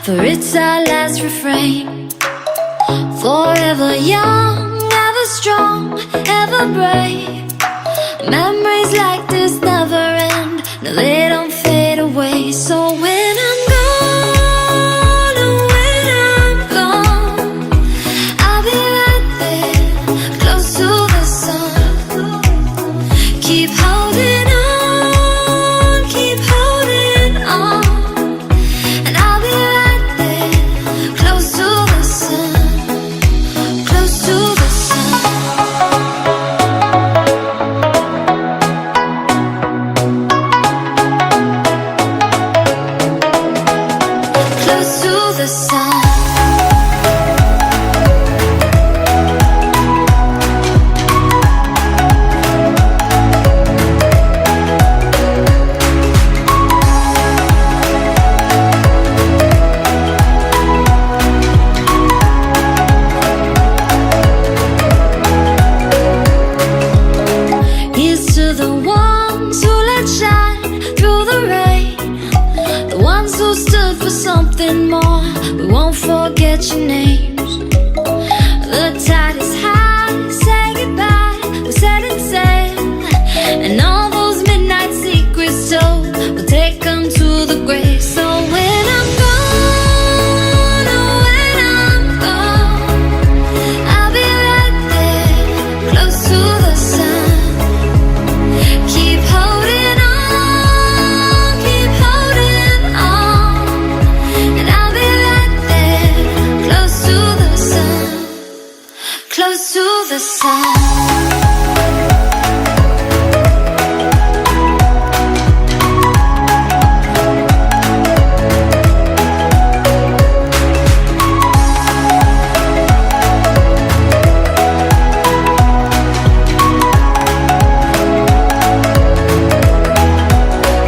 for it's our last refrain. Forever young, ever strong, ever brave. Memories like this never end, no, they don't fade away. So when I'm gone, oh, when I'm gone, I'll be right there, close to the sun. Keep holding on, keep holding on, and I'll be right there, close to the sun, close to the sun. Close to the sun. Here's to the ones who let shine through the rain, the ones who stood for something more. We won't forget your names. The tide is high, say goodbye, we're setting sail, and all those midnight secrets told, we'll take them to the grave. So when I'm gone, oh, when I'm gone, I'll be right there, close to the sun. Keep holding on, and I'll be right there, close to the sun, close to the sun. Close to the sun.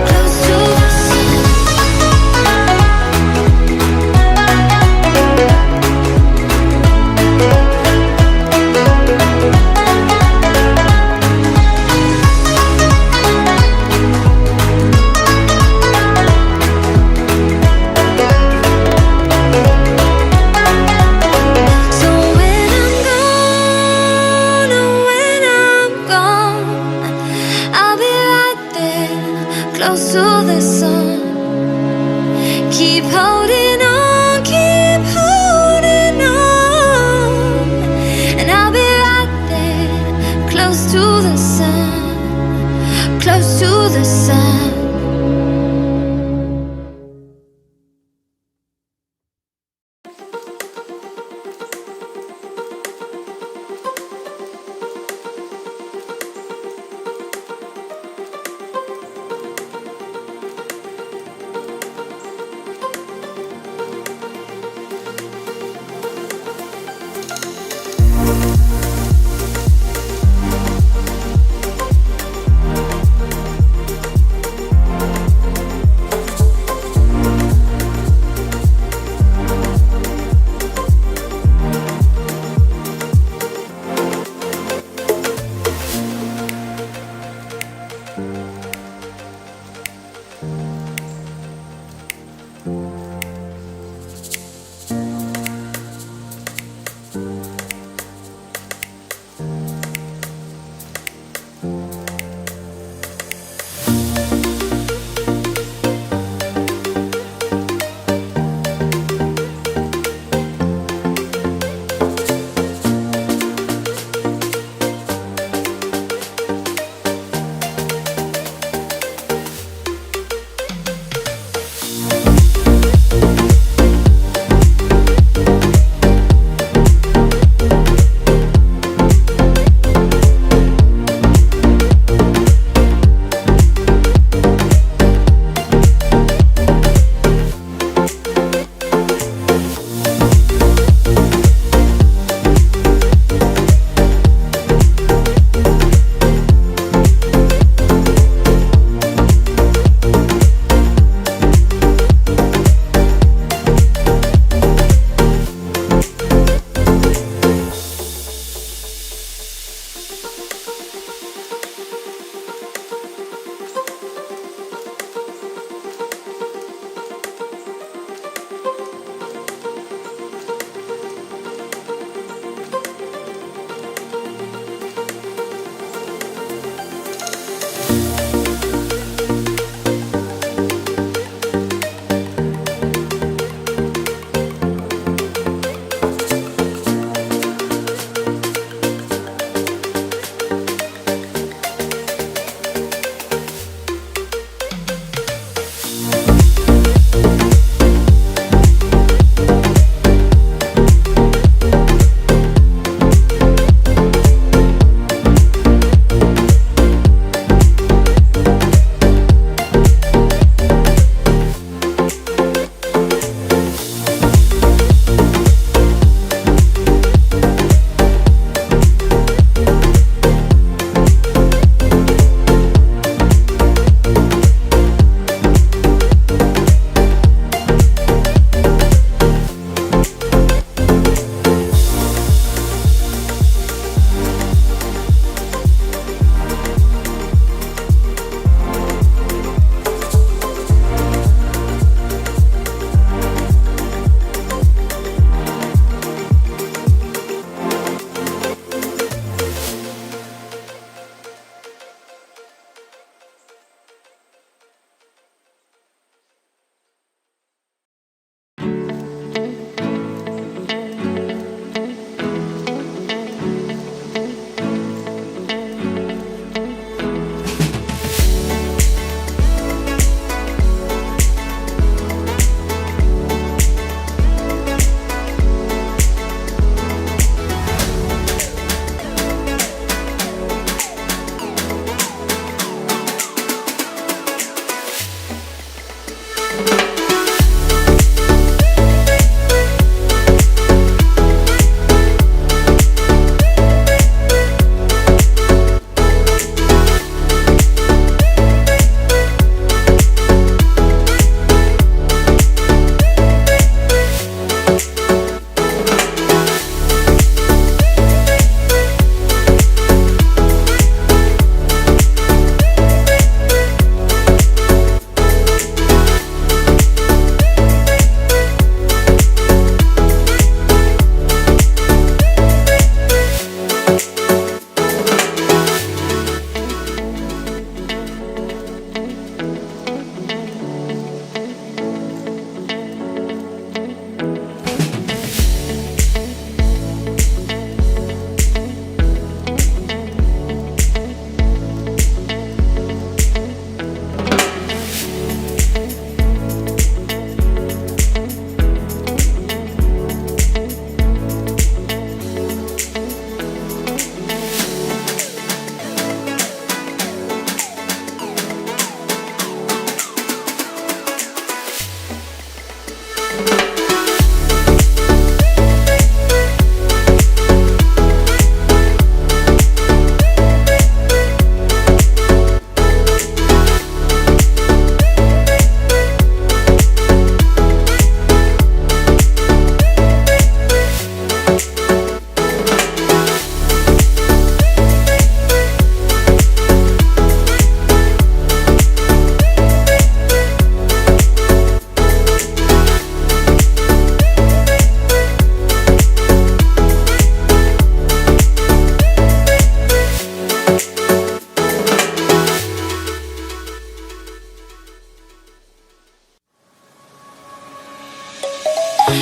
Close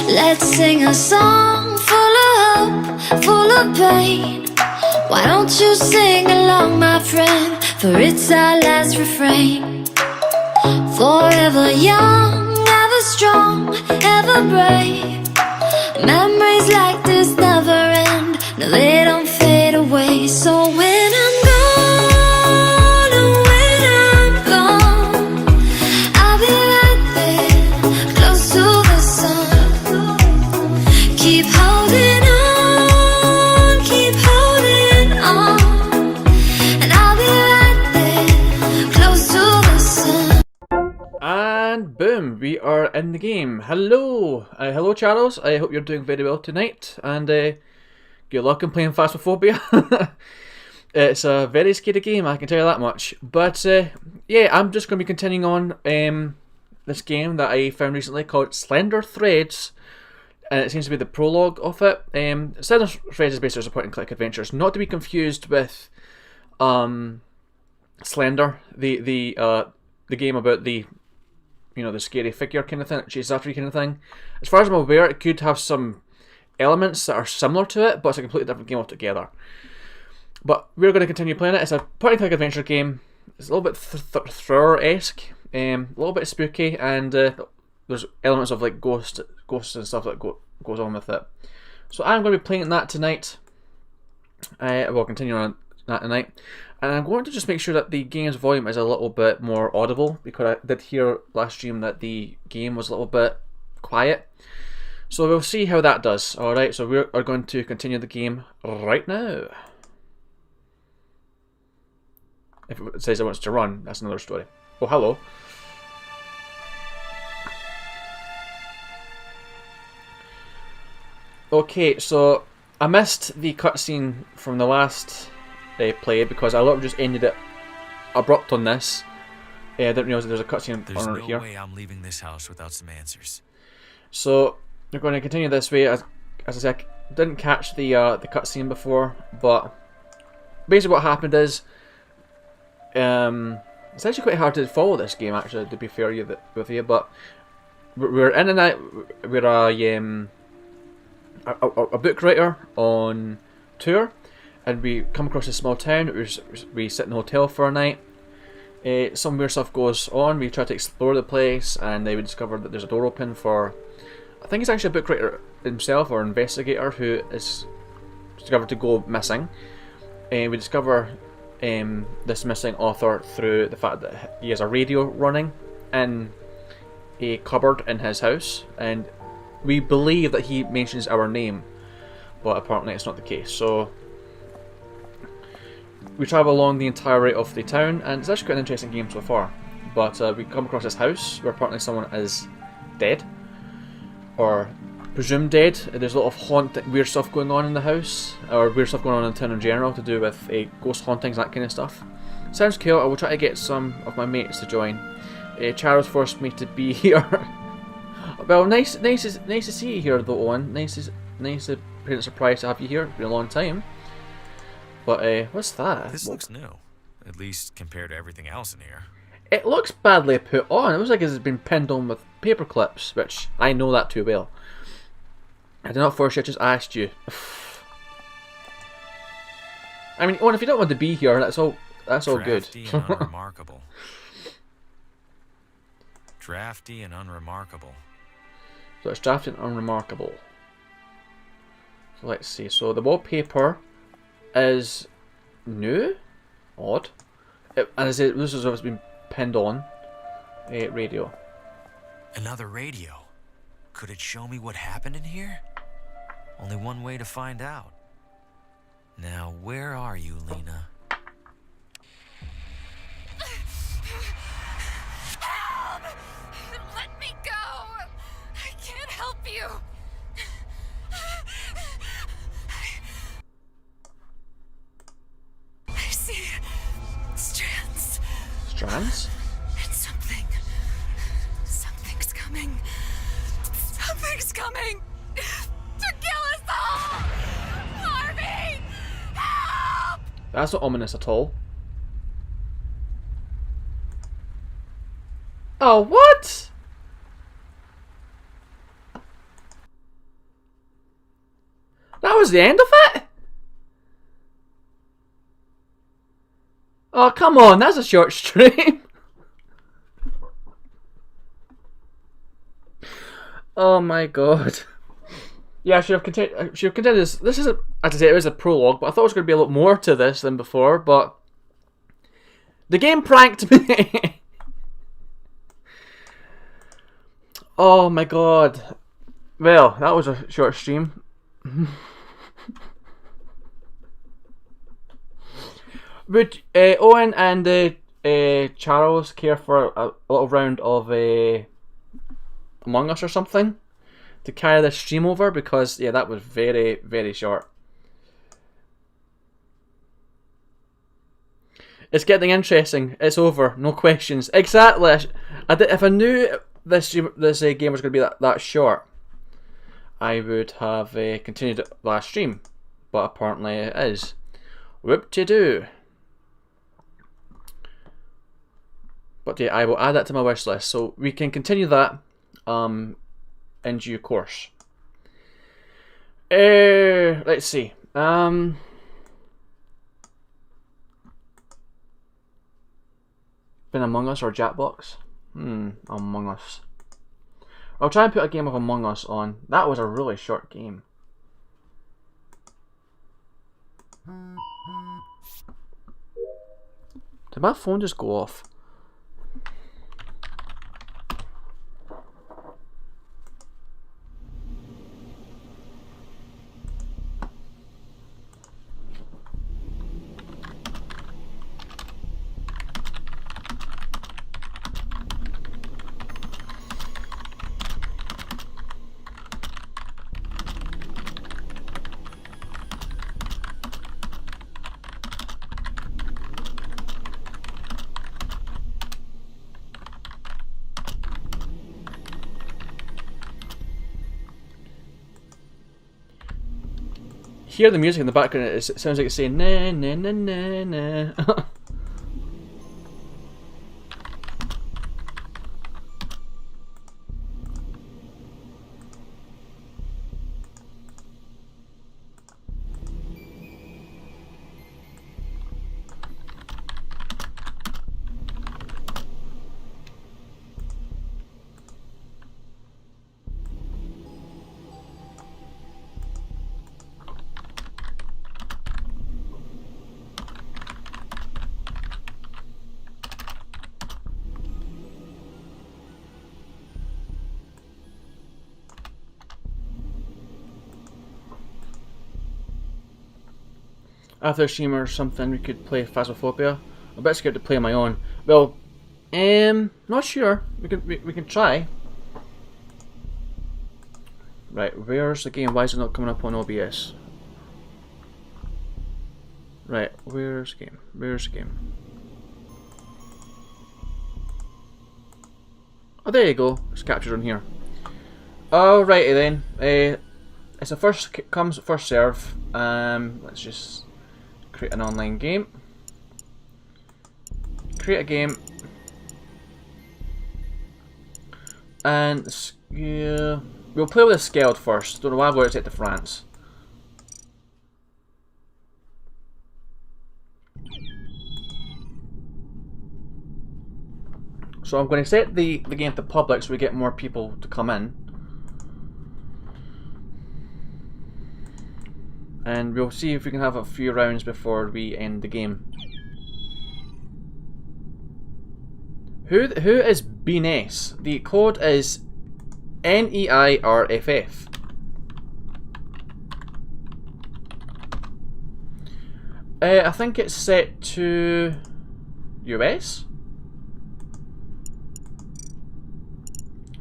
Let's sing a song full of hope, full of pain. Why don't you sing along, my friend? For it's our last refrain. Forever young, ever strong, ever brave. Memories like this never end. No, they don't fade away. So when I'm gone, oh, when I'm gone, I'll be right there, close to the sun. Keep holding on, keep holding on, and I'll be right there, close to the sun. And boom, we are in the game. Hello, hello Charles. I hope you're doing very well tonight, and good luck in playing Phasmophobia. It's a very scary game, I can tell you that much. But yeah, I'm just going to be continuing on this game that I found recently called Slender Threads, and it seems to be the prologue of it. Slender Threads is basically a point-and-click adventures, not to be confused with Slender, the game about the the scary figure kind of thing, chase after you kind of thing. As far as I'm aware, it could have some elements that are similar to it, but it's a completely different game altogether. But we're going to continue playing it. It's a point-and-click adventure game. It's a little bit thriller-esque, a little bit spooky, and there's elements of like ghosts and stuff that goes on with it. So I'm going to be playing that tonight. We'll continue on that tonight. And I'm going to just make sure that the game's volume is a little bit more audible, because I did hear last stream that the game was a little bit quiet. So we'll see how that does. Alright, so we are going to continue the game right now. If it says it wants to run, that's another story. Oh, hello. Okay, so I missed the cutscene from the last play because I literally just ended it abrupt on this. I didn't realize there's a cutscene on There's no here. way I'm leaving this house without some answers. So we're going to continue this way. As I said, I didn't catch the cutscene before, but basically what happened is it's actually quite hard to follow this game, actually, to be fair with you. But we're in and out. We're a book writer on tour, and we come across a small town. We sit in a hotel for a night. Some weird stuff goes on. We try to explore the place, and we discover that there's a door open for, I think it's actually a book writer himself or investigator who is discovered to go missing. We discover this missing author through the fact that he has a radio running in a cupboard in his house, and we believe that he mentions our name, but apparently it's not the case. So we travel along the entire route of the town, and it's actually quite an interesting game so far. But we come across this house where apparently someone is dead, or presumed dead. There's a lot of weird stuff going on in the house, or weird stuff going on in town in general to do with ghost hauntings, that kind of stuff. Sounds cool. I will try to get some of my mates to join. Charles forced me to be here. Well, nice to see you here, though, Owen. Nice surprise to have you here. It's been a long time. But what's that? This looks new, at least compared to everything else in here. It looks badly put on. It looks like it's been pinned on with paper clips, which I know that too well. I did not force you, I just asked you. I mean, Owen, if you don't want to be here, that's all good. Drafty and unremarkable. Drafty and unremarkable. So it's drafty and unremarkable. So let's see. So the wallpaper is new, odd, and as this has been pinned on a radio. Another radio. Could it show me what happened in here? Only one way to find out. Now, where are you, Lena? Help! Let me go! I can't help you! I see strands. Strands? It's something. Something's coming. Something's coming to kill us all! Harvey! Help! That's not ominous at all. Oh, what? That was the end of it? Oh, come on, that's a short stream. Oh my god. Yeah, I should have continued this. This is, as I say, it was a prologue, but I thought it was going to be a lot more to this than before, but the game pranked me. Oh my god. Well, that was a short stream. Would Owen and Charles care for a little round of Among Us or something to carry this stream over? Because yeah, that was very, very short. It's getting interesting. It's over. No questions. Exactly. If I knew this game was going to be that short, I would have continued it last stream. But apparently it is. Whoop-de-doo. But yeah, I will add that to my wish list, so we can continue that in due course. Let's see. Been Among Us or Jackbox? Among Us. I'll try and put a game of Among Us on. That was a really short game. Did my phone just go off? Hear the music in the background, it sounds like it's saying na na na na na. After a stream or something, we could play Phasmophobia. I'm a bit scared to play on my own. Well, not sure. We can try. Right, where's the game? Why is it not coming up on OBS? Right, where's the game? Where's the game? Oh, there you go. It's captured on here. Alrighty then. It's a first comes first serve. Let's just create an online game. Create a game. And yeah, we'll play with the scaled first. Don't know why I've got it set to France. So I'm going to set the game to public so we get more people to come in. And we'll see if we can have a few rounds before we end the game. Who is BNES? The code is NEIRFF. I think it's set to US.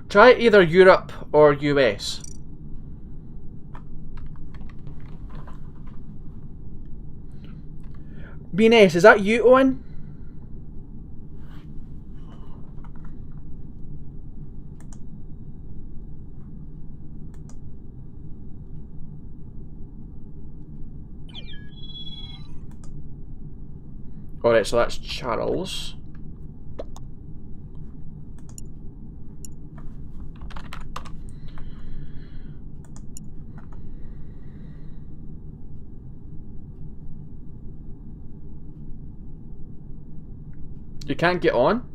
Try either Europe or US. BNES, is that you, Owen? Alright, so that's Charles. You can't get on?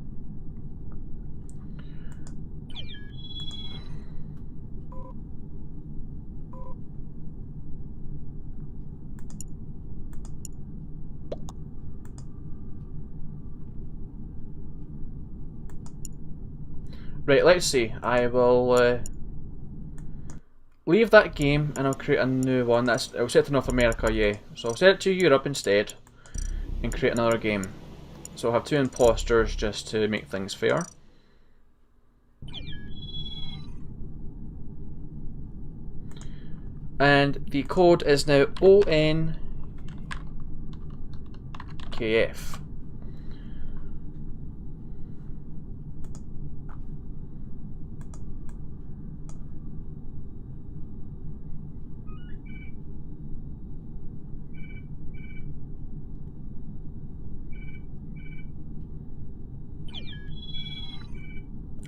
Right, let's see. I will leave that game and I'll create a new one. I'll set to North America, yeah. So I'll set it to Europe instead and create another game. So I'll have 2 imposters just to make things fair. And the code is now ONKF.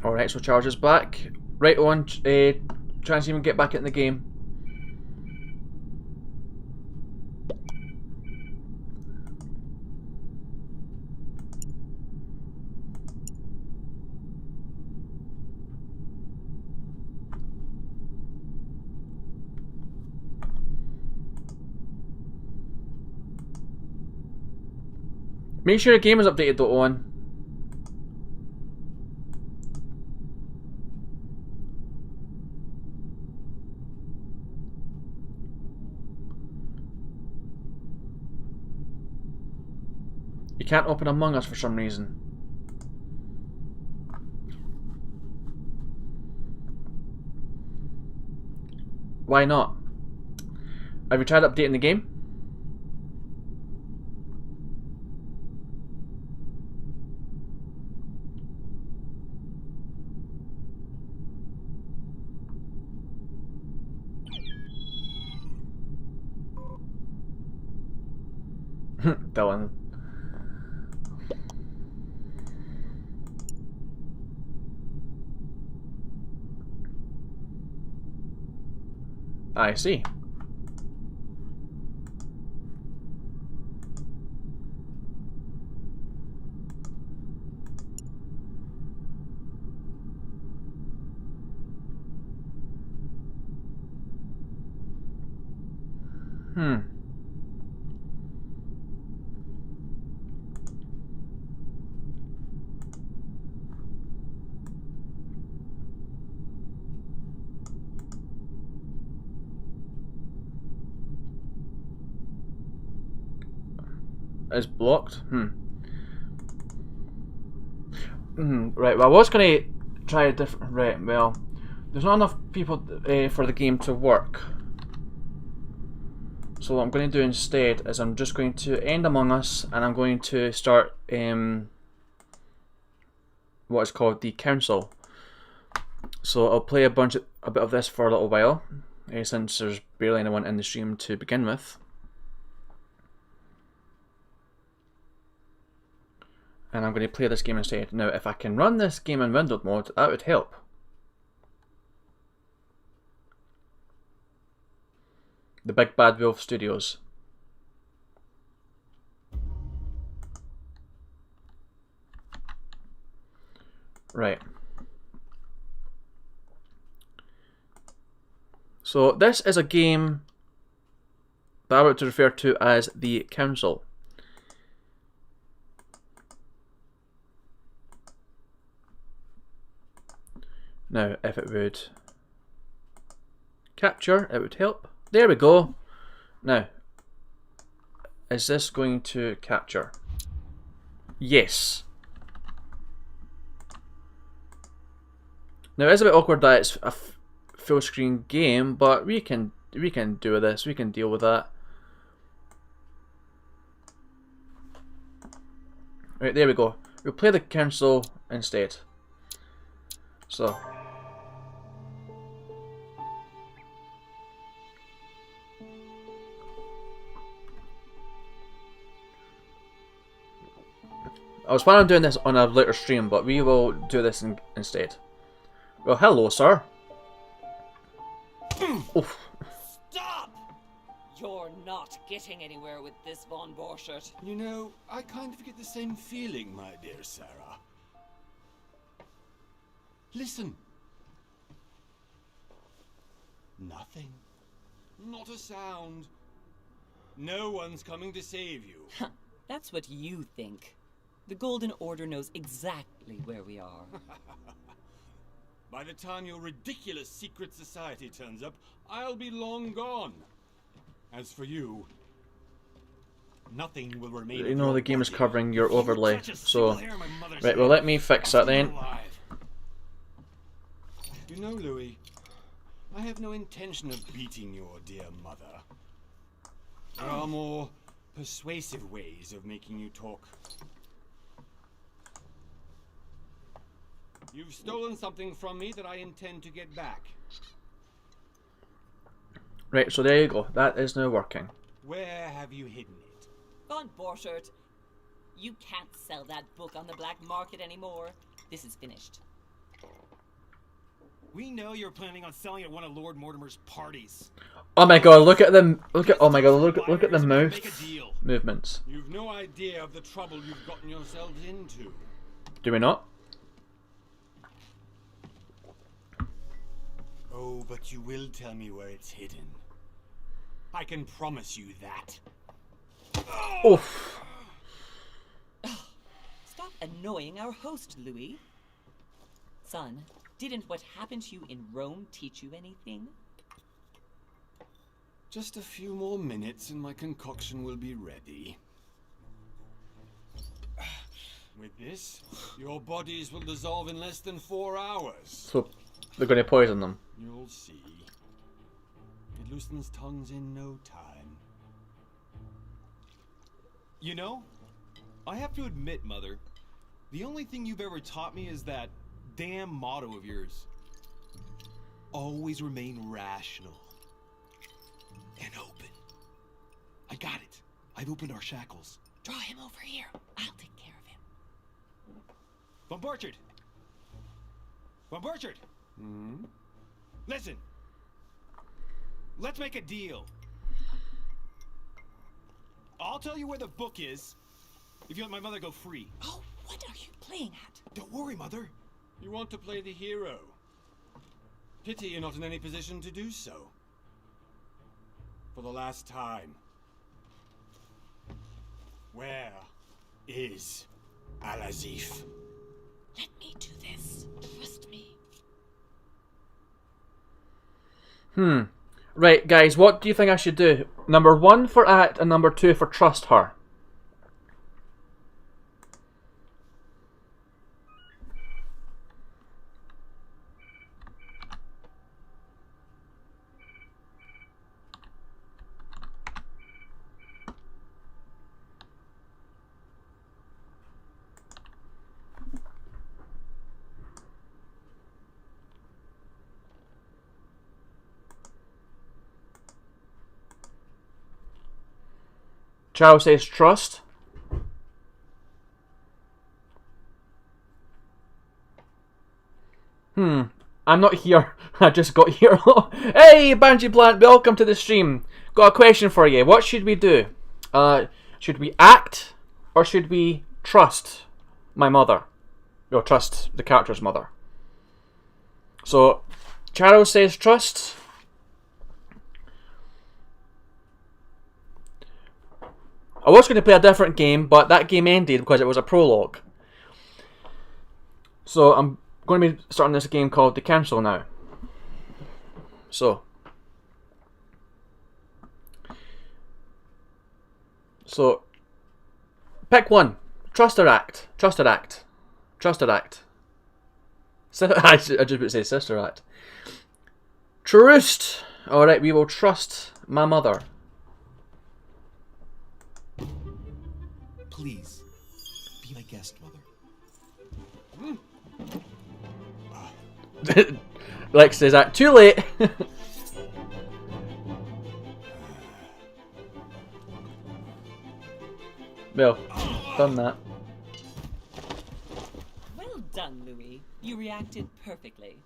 Alright, so Charge is back. Right on, try and see if we can get back in the game. Make sure your game is updated though, Owen. You can't open Among Us for some reason. Why not? Have you tried updating the game? Dylan. I see. Is blocked? Right, well I was going to try a different... Right, well... there's not enough people for the game to work. So what I'm going to do instead is I'm just going to end Among Us, and I'm going to start what is called the Council. So I'll play a bit of this for a little while, since there's barely anyone in the stream to begin with. And I'm going to play this game instead. Now, if I can run this game in windowed mode, that would help. The Big Bad Wolf Studios. Right. So this is a game that I would to refer to as the Council. Now, if it would capture, it would help. There we go. Now, is this going to capture? Yes. Now, it's a bit awkward that it's a full screen game, but we can do with this. We can deal with that. Right, there we go. We'll play the Council instead. So. I was planning on doing this on a later stream, but we will do this instead. Well, hello, sir. Oof. Stop! You're not getting anywhere with this, Von Borchert. You know, I kind of get the same feeling, my dear Sarah. Listen. Nothing. Not a sound. No one's coming to save you. That's what you think. The Golden Order knows exactly where we are. By the time your ridiculous secret society turns up, I'll be long gone. As for you, nothing will remain. You know the game is covering your overlay, so right. Well, let me fix that then. You know, Louis, I have no intention of beating your dear mother. There are more persuasive ways of making you talk. You've stolen something from me that I intend to get back. Right, so there you go. That is now working. Where have you hidden it? Von Borchert, you can't sell that book on the black market anymore. This is finished. We know you're planning on selling at one of Lord Mortimer's parties. Oh my god! Look at them! Oh my god! Look at the mouth movements. You've no idea of the trouble you've gotten yourselves into. Do we not? Oh, but you will tell me where it's hidden. I can promise you that. Oof. Stop annoying our host, Louis. Son, didn't what happened to you in Rome teach you anything? Just a few more minutes and my concoction will be ready. With this, your bodies will dissolve in less than 4 hours. So they're going to poison them. You'll see. It loosens tongues in no time. You know, I have to admit, Mother, the only thing you've ever taught me is that damn motto of yours. Always remain rational. And open. I got it. I've opened our shackles. Draw him over here. I'll take care of him. Von Borchert! Von Borchert! Hmm? Listen. Let's make a deal. I'll tell you where the book is if you let my mother go free. Oh, what are you playing at? Don't worry, Mother. You want to play the hero. Pity you're not in any position to do so. For the last time. Where is Al-Azif? Let me do this. Trust me. Right, guys, what do you think I should do? Number 1 for act and number 2 for trust her. Charles says trust. I'm not here. I just got here. Hey, Banshee Plant, welcome to the stream. Got a question for you. What should we do? Should we act or should we trust my mother? Or trust the character's mother? So, Charles says trust. I was going to play a different game, but that game ended because it was a prologue. So, I'm going to be starting this game called The Council now. So, pick one. Trust or act. Trust or act. Trust or act. I just about to say sister act. Trust. Alright, we will trust my mother. Please, be my guest, mother. Lex says that. Too late. Well, done that. Well done, Louis. You reacted perfectly.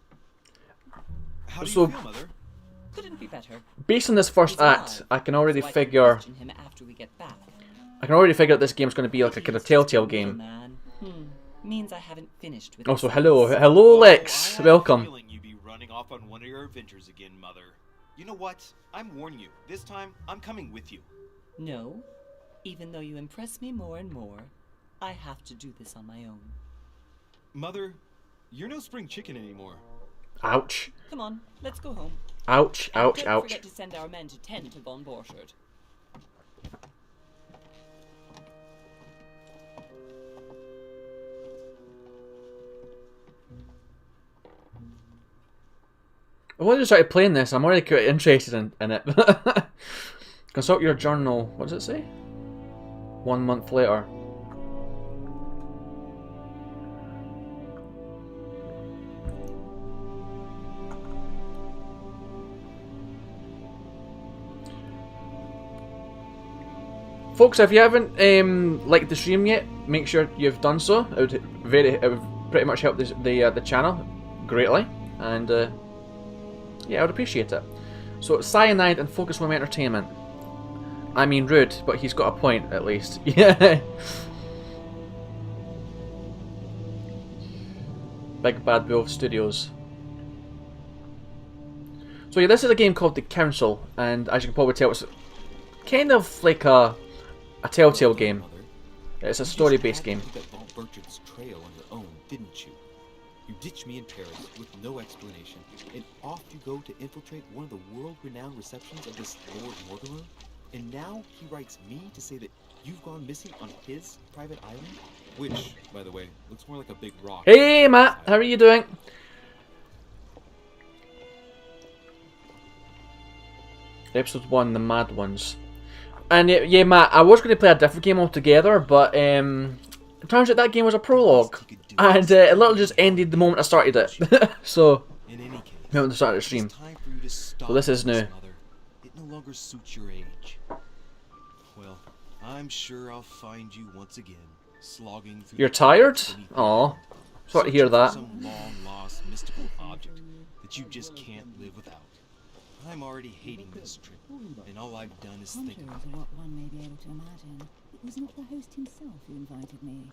How do So- you feel, mother? Couldn't be better. Based on this first He's act, alive, I can already so I can figure. question him after we get back. I can already figure that this game's going to be like a kind of Telltale game. Man. Means I haven't finished with Also, this. hello, Lex. I had Welcome. a feeling you'd be running off on one of your adventures again, mother. You know what? I'm warning you. This time, I'm coming with you. No. Even though you impress me more and more, I have to do this on my own. Mother, you're no spring chicken anymore. Ouch. Come on, let's go home. Ouch, And ouch, don't ouch. forget to send our men to tend to Von Borchardt. I wanted to start playing this. I'm already quite interested in it. Consult your journal. What does it say? 1 month later. Folks, if you haven't liked the stream yet, make sure you've done so. It would pretty much help the channel greatly, and yeah, I would appreciate it. So, cyanide and focus home entertainment. I mean, rude, but he's got a point at least. Yeah. Big Bad Wolf Studios. So yeah, this is a game called The Council, and as you can probably tell, it's kind of like a Telltale game. Mother, It's a you just story-based had game. to leave that Von Borchardt's trail on your own, didn't you? You ditched me in Paris with no explanation, and off you go to infiltrate one of the world-renowned receptions of this Lord Mortimer? And now he writes me to say that you've gone missing on his private island? Which, by the way, looks more like a big rock. Hey Matt, how are you doing? Episode 1, The Mad Ones. And yeah, Matt, I was going to play a different game altogether, but it turns out that game was a prologue. And it literally just ended the moment I started it. So, In any case, we haven't started the stream. it's time for you to stop this is new. Mother. It no longer suits your age. Well, I'm sure I'll find you once again, slogging through. You're the tired? depths beneath the Aw, earth, sorry to hear searching for that. Some long-lost mystical object that you just can't live without. I'm already hating this trip, and all I've done is think Contrary about to it. what one may be able to imagine, it was not the host himself who invited me.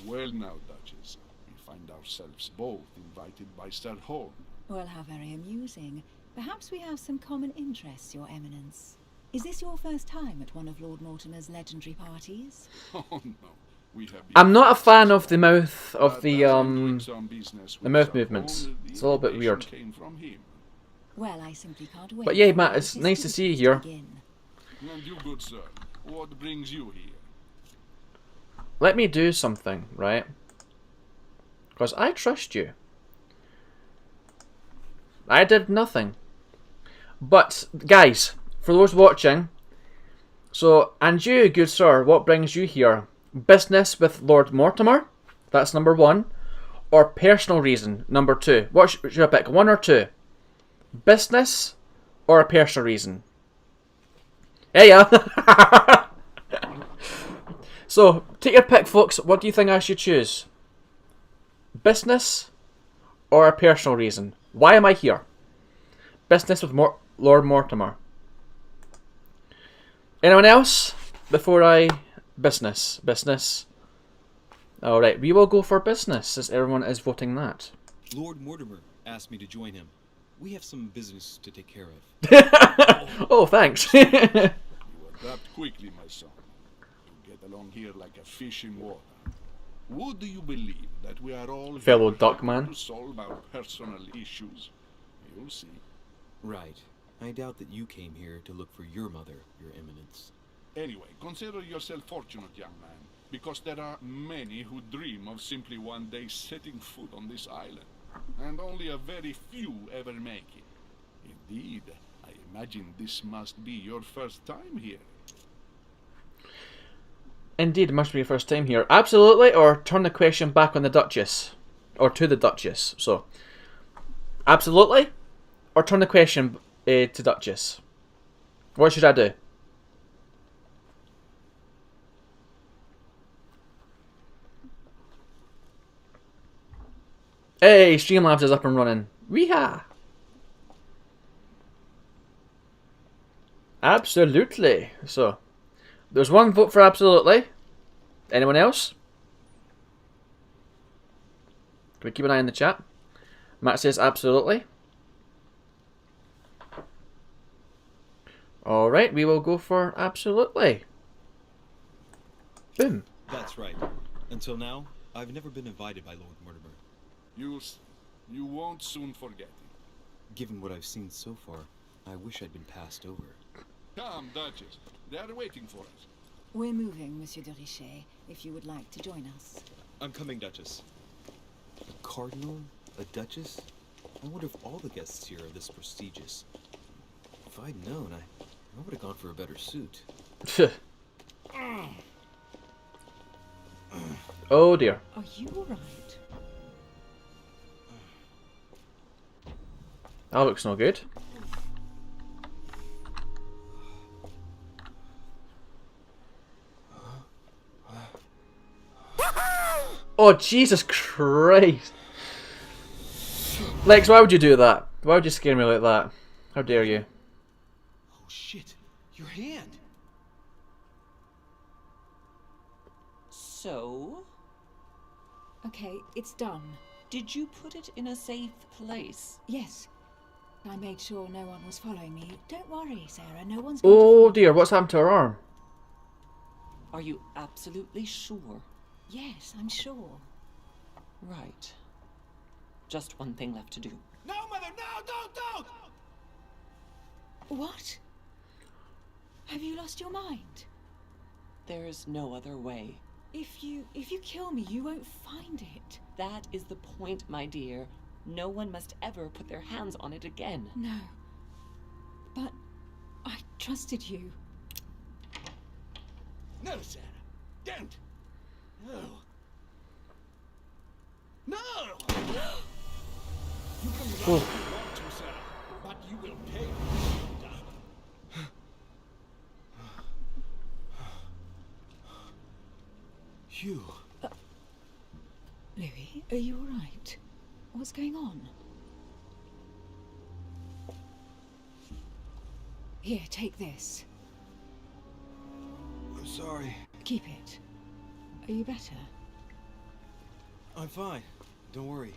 Well now, Duchess, we find ourselves both invited by Sir Horn. Well, how very amusing. Perhaps we have some common interests, Your Eminence. Is this your first time at one of Lord Mortimer's legendary parties? Oh no, we have been I'm not a fan of the mouth of but the as I'm doing some business with mouth Sir movements. Horn, the It's a little bit invitation weird. came from him. Well, I simply can't wait. But yeah, for Matt, our it's nice to see you festivities to here. begin. And you, good sir, what brings you here? Let me do something, right? Because I trust you. I did nothing. But, guys, for those watching, so, and you, good sir, what brings you here? Business with Lord Mortimer? That's number 1. Or personal reason? Number 2. What should I pick? 1 or 2? Business or a personal reason? Hey, yeah. So, take your pick, folks. What do you think I should choose? Business or a personal reason? Why am I here? Business with Lord Mortimer. Anyone else? Before I... Business. Business. Alright, we will go for business, as everyone is voting that. Lord Mortimer asked me to join him. We have some business to take care of. Oh, thanks. You adapt quickly, my son. You get along here like a fish in water. Would you believe that we are all Fellow here Duckman. to solve our personal issues? You'll see. Right. I doubt that you came here to look for your mother, Your Eminence. Anyway, consider yourself fortunate, young man, because there are many who dream of simply one day setting foot on this island, and only a very few ever make it. Indeed, I imagine this must be your first time here. Indeed, it must be your first time here. Absolutely, or turn the question back on the Duchess. Or to the Duchess, so. Absolutely, or turn the question to Duchess. What should I do? Hey, Streamlabs is up and running. Weeha! Absolutely. So, there's one vote for absolutely. Anyone else? Can we keep an eye on the chat? Matt says absolutely. Alright, we will go for absolutely. Boom. That's right. Until now, I've never been invited by Lord Mortimer. You won't soon forget it. Given what I've seen so far, I wish I'd been passed over. Come, Duchess. They are waiting for us. We're moving, Monsieur de Richet, if you would like to join us. I'm coming, Duchess. A cardinal? A duchess? I wonder if all the guests here are this prestigious. If I'd known, I would have gone for a better suit. Oh dear. Are you alright? That looks no good. Oh, Jesus Christ. Lex, why would you do that? Why would you scare me like that? How dare you? Oh shit, your hand! So, Okay, it's done. did you put it in a safe place? Yes. I made sure no one was following me. Don't worry, Sarah, no one's going to Oh find dear, us. what's happened to her arm? Are you absolutely sure? Yes, I'm sure. Right. Just one thing left to do. No, Mother, no, don't! What? Have you lost your mind? There is no other way. If you kill me, you won't find it. That is the point, my dear. No one must ever put their hands on it again. No. But I trusted you. No, Sarah, don't! No! No! You can lie if you want to, Sarah, but you will pay. Hugh. Louis, are you alright? What's going on? Here, take this. I'm sorry. Keep it. Are you better? I'm fine. Don't worry.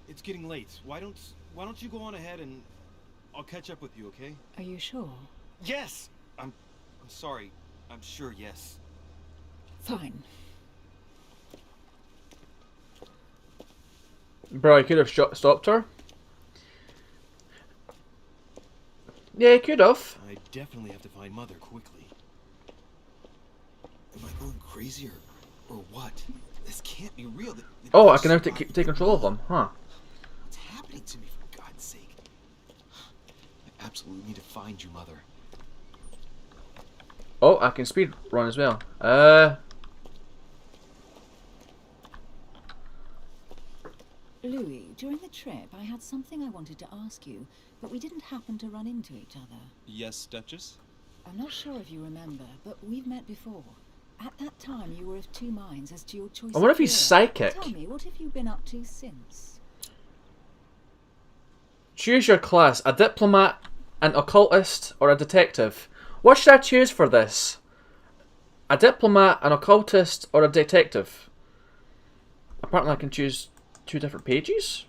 It's getting late. Why don't you go on ahead and I'll catch up with you, okay? Are you sure? Yes. I'm sorry. I'm sure, yes. Fine. Bro, he could have stopped her. Yeah, he could have. I definitely have to find Mother quickly. Am I going crazy or what? This can't be real. Oh, I can now take control of them, huh? What's happening to me, for God's sake? I absolutely need to find you, Mother. Oh, I can speed run as well. Louis, during the trip, I had something I wanted to ask you, but we didn't happen to run into each other. Yes, Duchess? I'm not sure if you remember, but we've met before. At that time, you were of two minds as to your choice. I wonder of if he's career. psychic. Tell me, what have you been up to since? Choose your class: a diplomat, an occultist, or a detective. What should I choose for this? A diplomat, an occultist, or a detective? Apparently I can choose 2 different pages.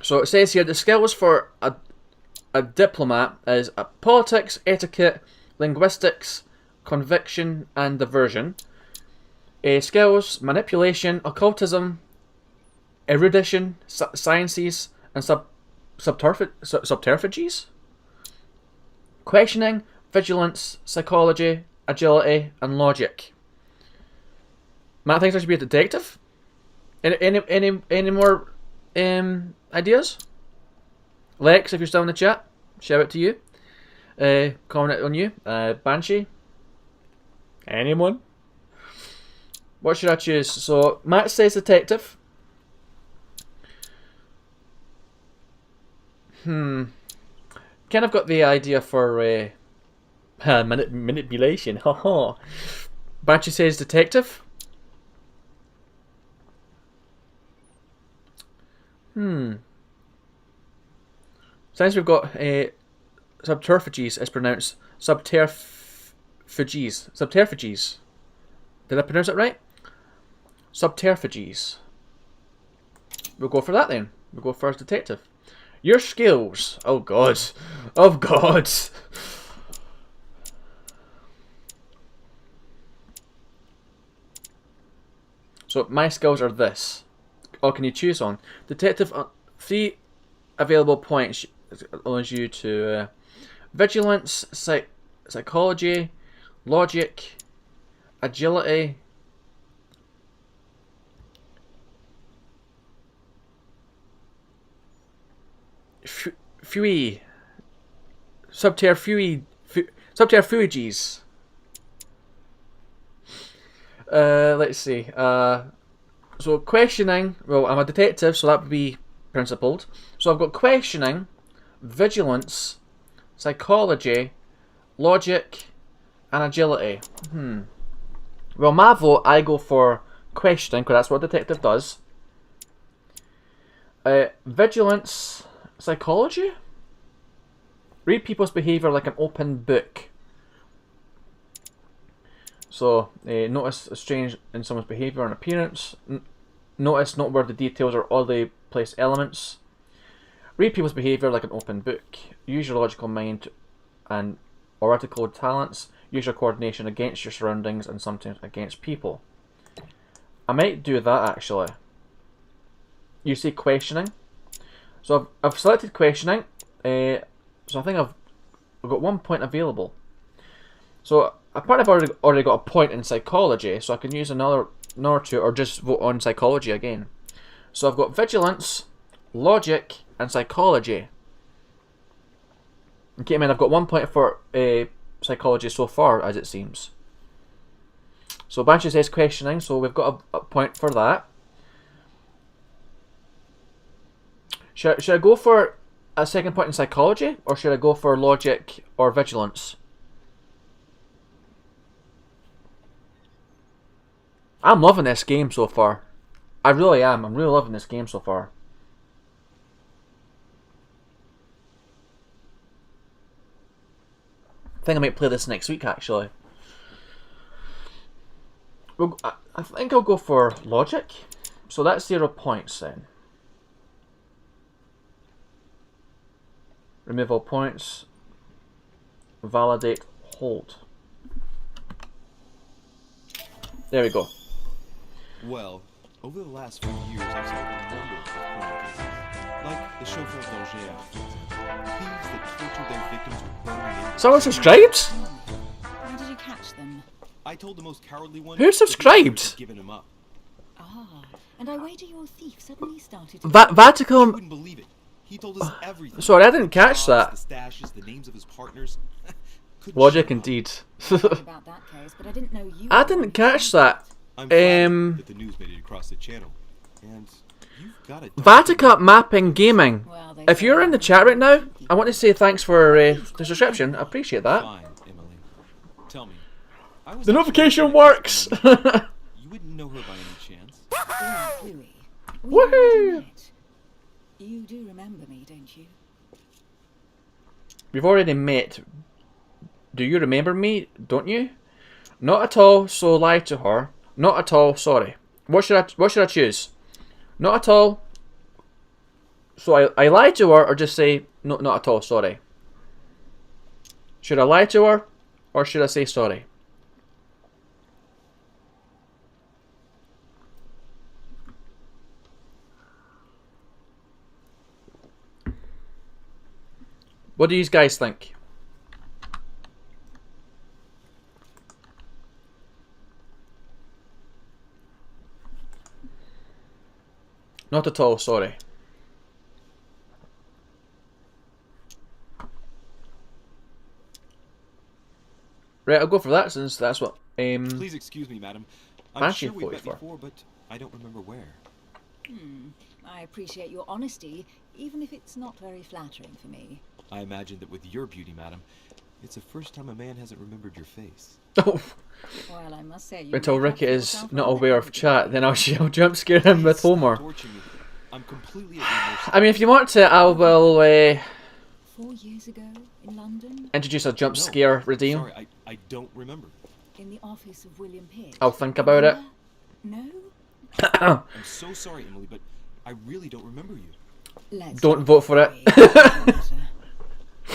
So it says here the skills for a diplomat is politics, etiquette, linguistics, conviction, and diversion. Skills: manipulation, occultism, erudition, sciences, and subterfuges. Questioning, vigilance, psychology, agility, and logic. Matt thinks I should be a detective. Any more ideas? Lex, if you're still in the chat, shout out to you. Comment on you. Banshee. Anyone? What should I choose? So Matt says detective. Kind of got the idea for manipulation. Haha. Banshee says detective. Since we've got subterfuges, it's pronounced subterfuges. Subterfuges. Did I pronounce it right? Subterfuges. We'll go for that then. We'll go for detective. Your skills. Oh god. Oh god. So my skills are this. Oh, can you choose on? Detective, 3 available points allows you to vigilance, psychology, logic, agility, subterfuges. Let's see. So questioning. Well, I'm a detective, so that would be principled. So I've got questioning, vigilance, psychology, logic, and agility. Well, my vote, I go for questioning, because that's what a detective does. Vigilance, psychology? Read people's behaviour like an open book. So, notice a strange in someone's behaviour and appearance. Notice noteworthy details or oddly placed elements. Read people's behaviour like an open book. Use your logical mind and or articulate talents. Use your coordination against your surroundings and sometimes against people. I might do that actually. You see questioning. So I've selected questioning. So I think I've got 1 point available. So apparently I've already got a point in psychology, so I can use another 2 or just vote on psychology again. So I've got vigilance, logic, and psychology. Okay, man, I've got 1 point for psychology so far, as it seems. So Banshee says questioning, so we've got a point for that. Should I go for a second point in psychology, or should I go for logic or vigilance? I'm loving this game so far. I really am. I'm really loving this game so far. I think I might play this next week, actually. Well, I think I'll go for logic. So that's 0 points then. Remove all points. Validate, hold. There we go. Well, over the last few years, I've solved a number of crime cases, like the chauffeur d'Angers, for example. Thieves that tortured their victims with burning in. Someone subscribed? How did you catch them? I told the most cowardly one. Who subscribed? Giving him up. Ah, and I wager your thief suddenly started to... You Vatican. wouldn't believe it. He told us everything. Sorry, I didn't catch that. The stashes, the names of his partners. Logic indeed. about that case, but I didn't know you... I didn't catch that. I'm glad that the news made it across the channel. And You've got a Vaticut Mapping Gaming. Well, they If say you're in the that chat right now, people I want to say thanks for the subscription. I appreciate that. Fine, Emily. Tell me. I was The actually notification looking at works. this woman. You wouldn't know her by any chance? Oh, Louis. We Woohoo! already met. You do remember me, don't you? We've already met. Do you remember me? Don't you? Not at all. So lie to her. Not at all. Sorry. What should I choose? Not at all. So I lied to her, or just say no, not at all. Sorry. Should I lie to her, or should I say sorry? What do you guys think? Not at all, sorry. Right, I'll go for that since that's what Please excuse me, madam. I'm Fancy sure we've met 44. before, but I don't remember where. I appreciate your honesty, even if it's not very flattering for me. I imagine that with your beauty, madam, it's the first time a man hasn't remembered your face. Oh, Well, I must say, you until make up Ricky for is yourself not rather aware of elegantly. chat, then I'll jump scare him with Please stop Homer. torturing me. I'm completely at your mercy. I mean, if you want to, I will 4 years ago in London, introduce a jump No, scare redeem. Sorry, I don't remember. in the office of William Pitt. I'll think about it. Remember? I'm so sorry, Emily, but I really don't remember you. No? Let's Don't not vote for it. worry.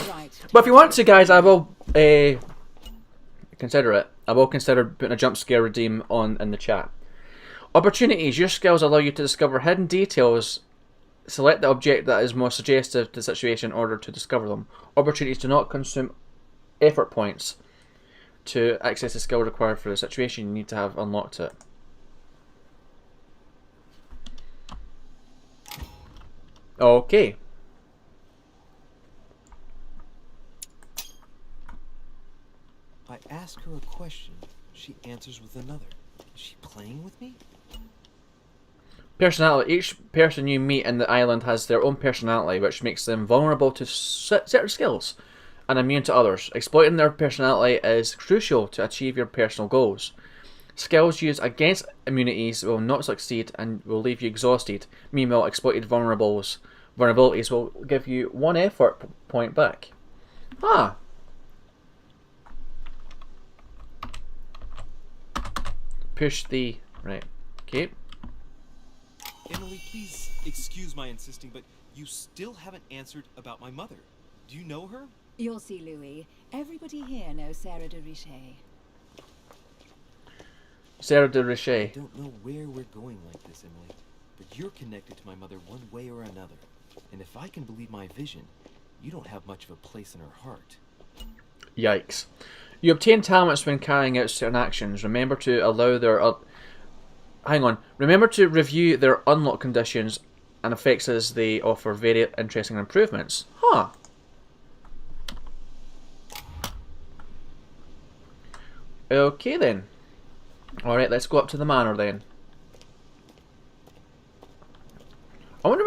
Right. But if you want to, guys, I will consider it. I will consider putting a jump scare redeem on in the chat. Opportunities. Your skills allow you to discover hidden details. Select the object that is most suggestive to the situation in order to discover them. Opportunities do not consume effort points. To access the skill required for the situation, you need to have unlocked it. Okay. I ask her a question, she answers with another. Is she playing with me? Personality. Each person you meet in the island has their own personality, which makes them vulnerable to certain skills and immune to others. Exploiting their personality is crucial to achieve your personal goals. Skills used against immunities will not succeed and will leave you exhausted. Meanwhile, exploited vulnerabilities will give you 1 effort point back. Ah. Push the... Right. Okay. Emily, please excuse my insisting, but you still haven't answered about my mother. Do you know her? You'll see, Louis. Everybody here knows Sarah de Richet. Sarah de I Richet. don't know where we're going like this, Emily, but you're connected to my mother one way or another. And if I can believe my vision, you don't have much of a place in her heart. Yikes. You obtain talents when carrying out certain actions. Remember to allow their... Remember to review their unlock conditions and effects as they offer very interesting improvements. Huh. Okay then. Alright, let's go up to the manor then. I wonder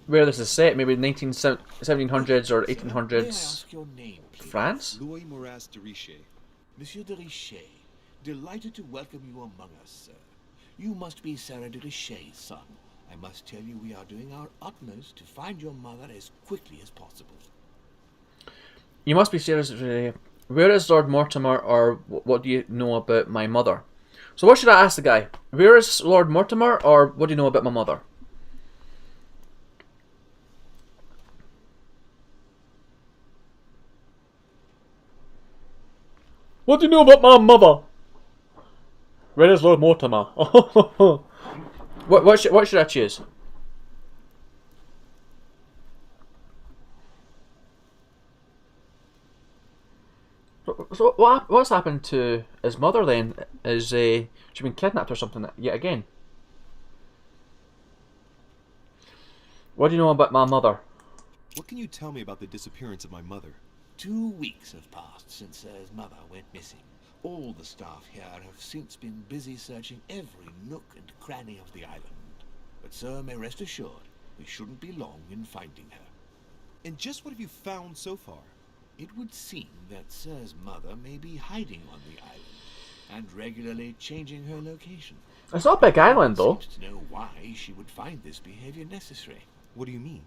where this is set. Maybe 1700s or May I 1800s ask your name, please? France? Louis Moras de Richet. Monsieur de Richet, delighted to welcome you among us, sir. You must be Sarah de Richet's son. I must tell you we are doing our utmost to find your mother as quickly as possible. You must be serious. Where is Lord Mortimer, or what do you know about my mother? So what should I ask the guy? Where is Lord Mortimer, or what do you know about my mother? What do you know about my mother? Where is Lord Mortimer? what should I choose? So what's happened to his mother then? Is she been kidnapped or something yet again? What do you know about my mother? What can you tell me about the disappearance of my mother? 2 weeks have passed since his mother went missing. All the staff here have since been busy searching every nook and cranny of the island. But sir may rest assured, we shouldn't be long in finding her. And just what have you found so far? It would seem that Sir's mother may be hiding on the island, and regularly changing her location. It's not a big island, though. Seems to know why she would find this behavior necessary. What do you mean?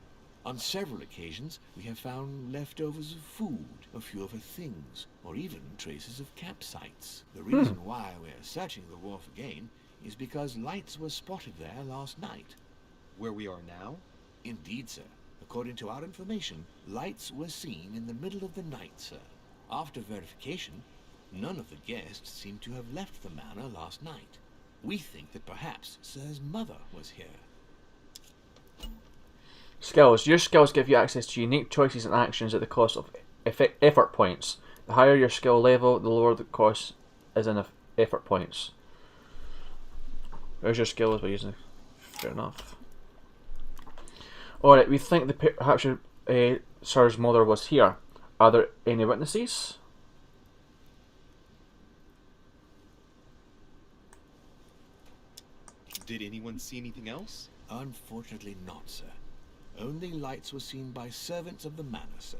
On several occasions, we have found leftovers of food, a few of her things, or even traces of campsites. The reason why we're searching the wharf again is because lights were spotted there last night. Where we are now? Indeed, sir. According to our information, lights were seen in the middle of the night, sir. After verification, none of the guests seem to have left the manor last night. We think that perhaps Sir's mother was here. Skills. Your skills give you access to unique choices and actions at the cost of effort points. The higher your skill level, the lower the cost is in effort points. Where's your skills by using? Fair enough. Alright, we think that perhaps your Sir's mother was here. Are there any witnesses? Did anyone see anything else? Unfortunately not, sir. Only lights were seen by servants of the manor, sir.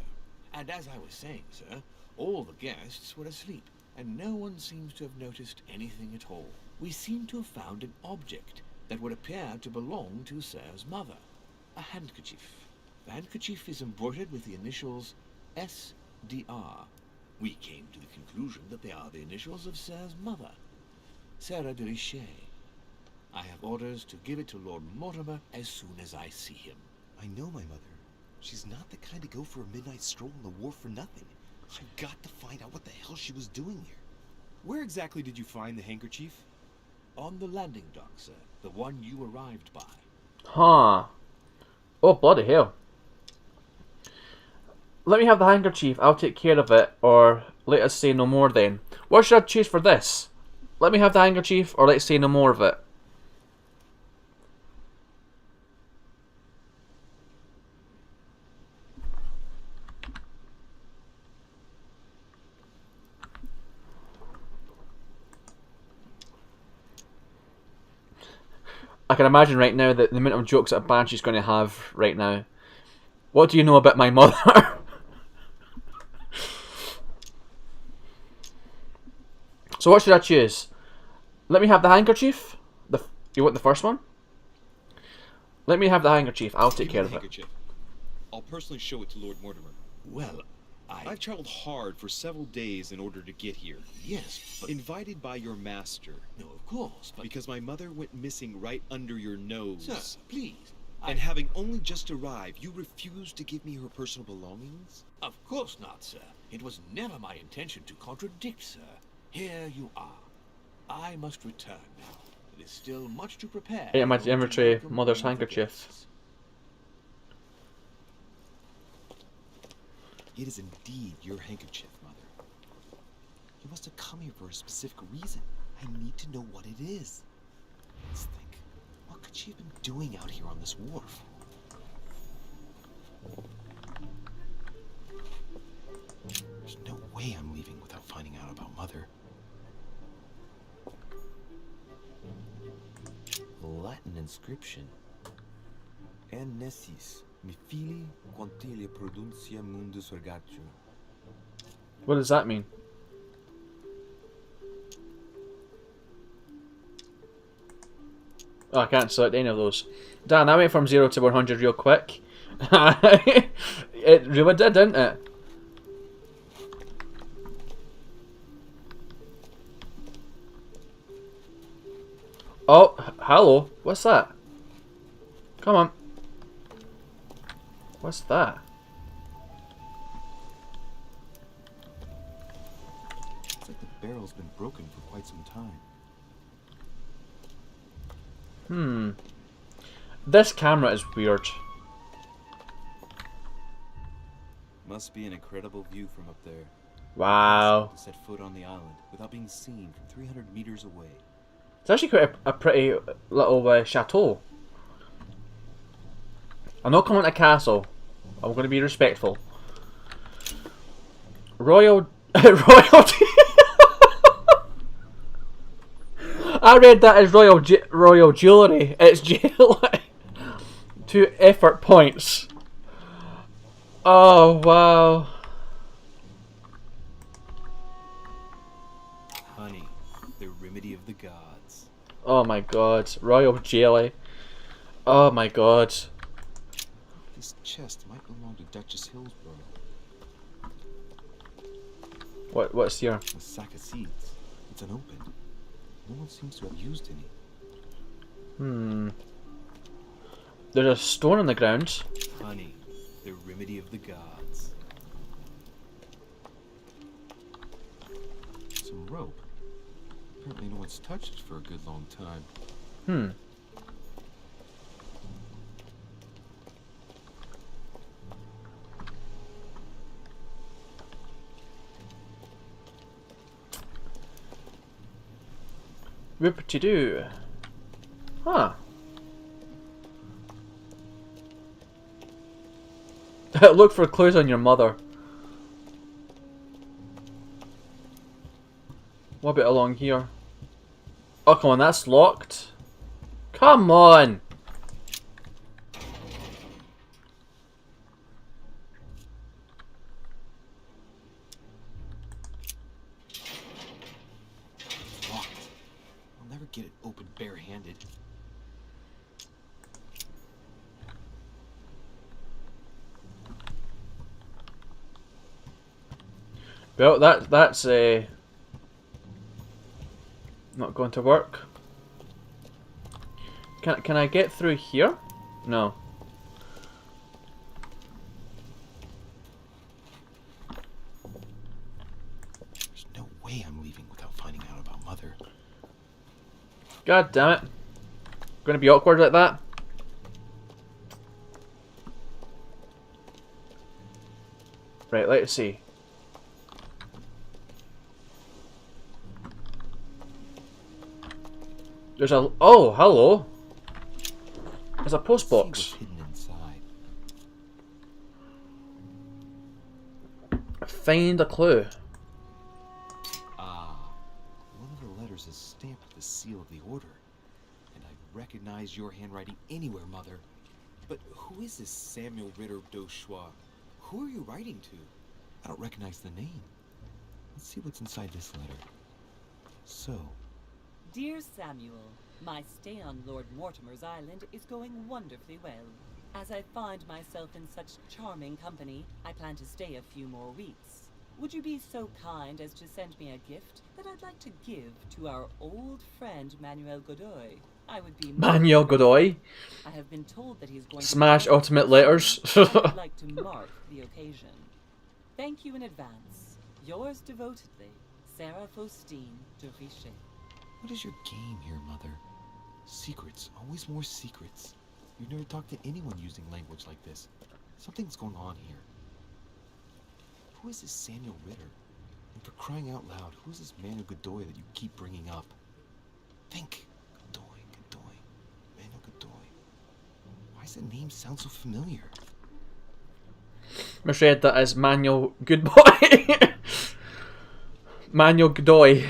And as I was saying, sir, all the guests were asleep, and no one seems to have noticed anything at all. We seem to have found an object that would appear to belong to Sir's mother. A handkerchief. The handkerchief is embroidered with the initials SDR. We came to the conclusion that they are the initials of Sir's mother, Sarah de Richet. I have orders to give it to Lord Mortimer as soon as I see him. I know my mother. She's not the kind to go for a midnight stroll on the wharf for nothing. I've got to find out what the hell she was doing here. Where exactly did you find the handkerchief? On the landing dock, sir. The one you arrived by. Huh. Oh, bloody hell. Let me have the handkerchief, I'll take care of it, or let us say no more then. What should I choose for this? Let me have the handkerchief, or let's say no more of it. I can imagine right now that the amount of jokes that a Banshee's going to have right now. What do you know about my mother? So what should I choose? Let me have the handkerchief. You want the first one? Let me have the handkerchief. I'll take care of it. I'll personally show it to Lord Mortimer. Well, I've traveled hard for several days in order to get here. Yes, but... Invited by your master. No, of course, but... Because my mother went missing right under your nose. Sir, please. And having only just arrived, you refused to give me her personal belongings? Of course not, sir. It was never my intention to contradict, sir. Here you are. I must return now. It is still much to prepare. Yeah, my inventory, mother's handkerchief. It is indeed your handkerchief, Mother. You must have come here for a specific reason. I need to know what it is. Let's think. What could she have been doing out here on this wharf? There's no way I'm leaving without finding out about Mother. Latin inscription. En nessis, mi fili quantilia produncia mundus ergatio. What does that mean? Oh, I can't select any of those. Dan, I went from 0 to 100 real quick. It really did, didn't it? Oh, hello. What's that? Come on. What's that? It's like the barrel's been broken for quite some time. This camera is weird. Must be an incredible view from up there. Wow. To set foot on the island without being seen from 300 meters away. It's actually quite a pretty little chateau. I'm not calling it a castle. I'm going to be respectful. Royalty. I read that as royal jewellery. It's jewellery. 2 effort points. Oh, wow. Honey, the remedy of the gods. Oh my god. Royal jelly. Oh my god. This chest might belong to Duchess Hillsborough. What's here? A sack of seeds. It's unopened. No one seems to have used any. There's a stone on the ground. Honey, the remedy of the gods. Some rope. Apparently no one's touched it for a good long time. Whoop-de-doo. Huh. Look for clues on your mother. What about along here? Oh, come on, that's locked. Come on! It's locked. I'll never get it open barehanded. Well, that's not going to work. Can I get through here? No. There's no way I'm leaving without finding out about Mother. God damn it. Gonna be awkward like that? Right, let's see. There's a... Oh, hello. There's a post box. See what's hidden inside. Find a clue. Ah, one of the letters is stamped with the seal of the order. And I recognize your handwriting anywhere, Mother. But who is this Samuel Ritter d'Auchois? Who are you writing to? I don't recognize the name. Let's see what's inside this letter. So, Dear Samuel, my stay on Lord Mortimer's island is going wonderfully well. As I find myself in such charming company, I plan to stay a few more weeks. Would you be so kind as to send me a gift that I'd like to give to our old friend Manuel Godoy? I would be Manuel Godoy. I have been told that he's going Smash to ultimate letters. I'd like to mark the occasion. Thank you in advance. Yours devotedly, Sarah Faustine de Richet. what is your game here, Mother? Secrets, always more secrets. You've never talked to anyone using language like this. Something's going on here. Who is this Samuel Ritter? And for crying out loud, who is this Manuel Godoy that you keep bringing up? Think. Godoy. Manuel Godoy. Why does the name sound so familiar? Misread that as Manuel Goodboy. Manuel Godoy.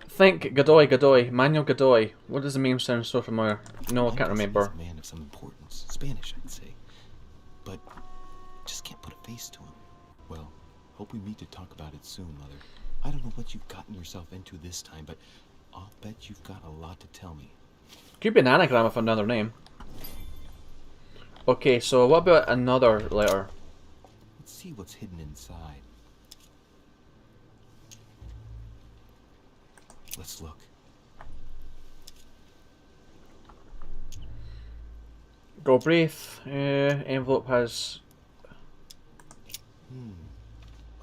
Think Godoy. Manuel Godoy. What does the name sound so familiar? No, I can't remember. He's a man of some importance. Spanish, I'd say. But just can't put a face to him. Well, hope we meet to talk about it soon, Mother. I don't know what you've gotten yourself into this time, but I'll bet you've got a lot to tell me. Could be an anagram of another name. Okay, so what about another letter? Let's see what's hidden inside. Let's look. Galbraith. Envelope has...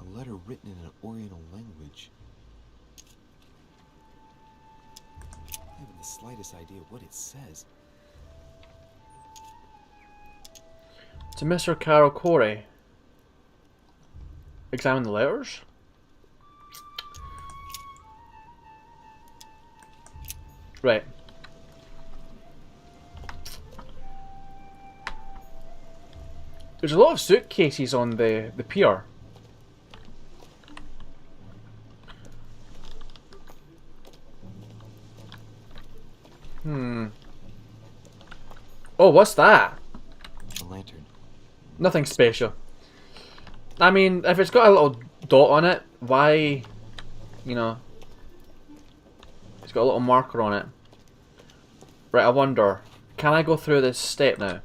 A letter written in an Oriental language. I haven't the slightest idea what it says. To Mr. Carol Corey. Examine the letters? Right. There's a lot of suitcases on the pier. Oh, what's that? A lantern. Nothing special. I mean, if it's got a little dot on it, why, you know, it's got a little marker on it. Right, I wonder, can I go through this step now?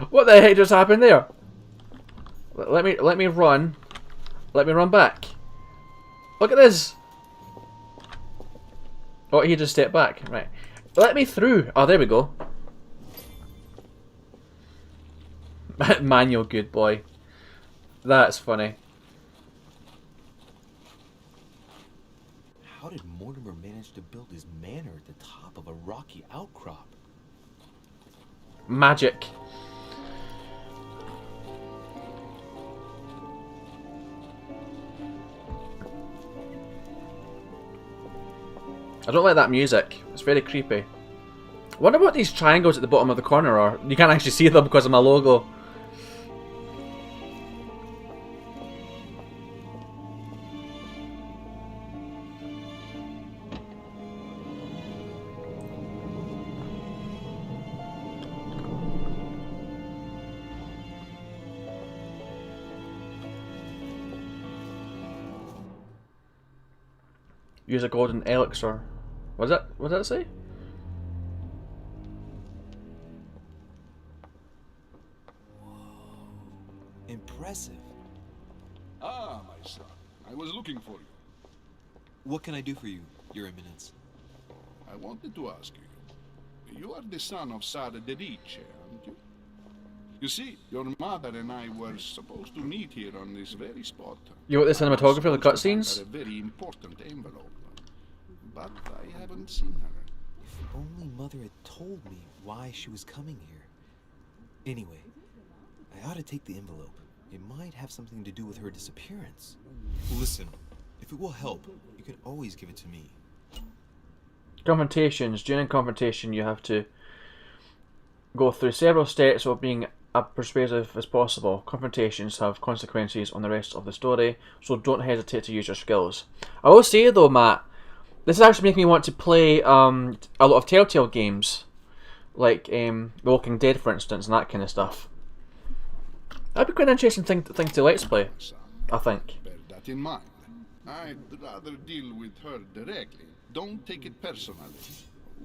What the heck just happened there? Let me run. Let me run back. Look at this. Oh, he just stepped back. Right. Let me through. Oh, there we go. Manual good boy. That's funny. How did Mortimer manage to build his manor at the top of a rocky outcrop? Magic. I don't like that music. It's very creepy. I wonder what these triangles at the bottom of the corner are. You can't actually see them because of my logo. Use a golden elixir. What did that say? Impressive. Ah, my son. I was looking for you. What can I do for you, Your Eminence? I wanted to ask you. You are the son of Sara de Riche, aren't you? You see, your mother and I were supposed to meet here on this very spot. You want the cinematographer of the cutscenes? A very important envelope, but I haven't seen her. If only Mother had told me why she was coming here. Anyway, I ought to take the envelope. It might have something to do with her disappearance. Listen, if it will help, you can always give it to me. Confrontations. During confrontation, you have to go through several steps of being as persuasive as possible. Confrontations have consequences on the rest of the story, so don't hesitate to use your skills. I will say though, Matt, this is actually making me want to play a lot of Telltale games, like The Walking Dead, for instance, and that kind of stuff. That'd be quite an interesting thing to let's play, I think. Bear that in mind. I'd rather deal with her directly. Don't take it personally.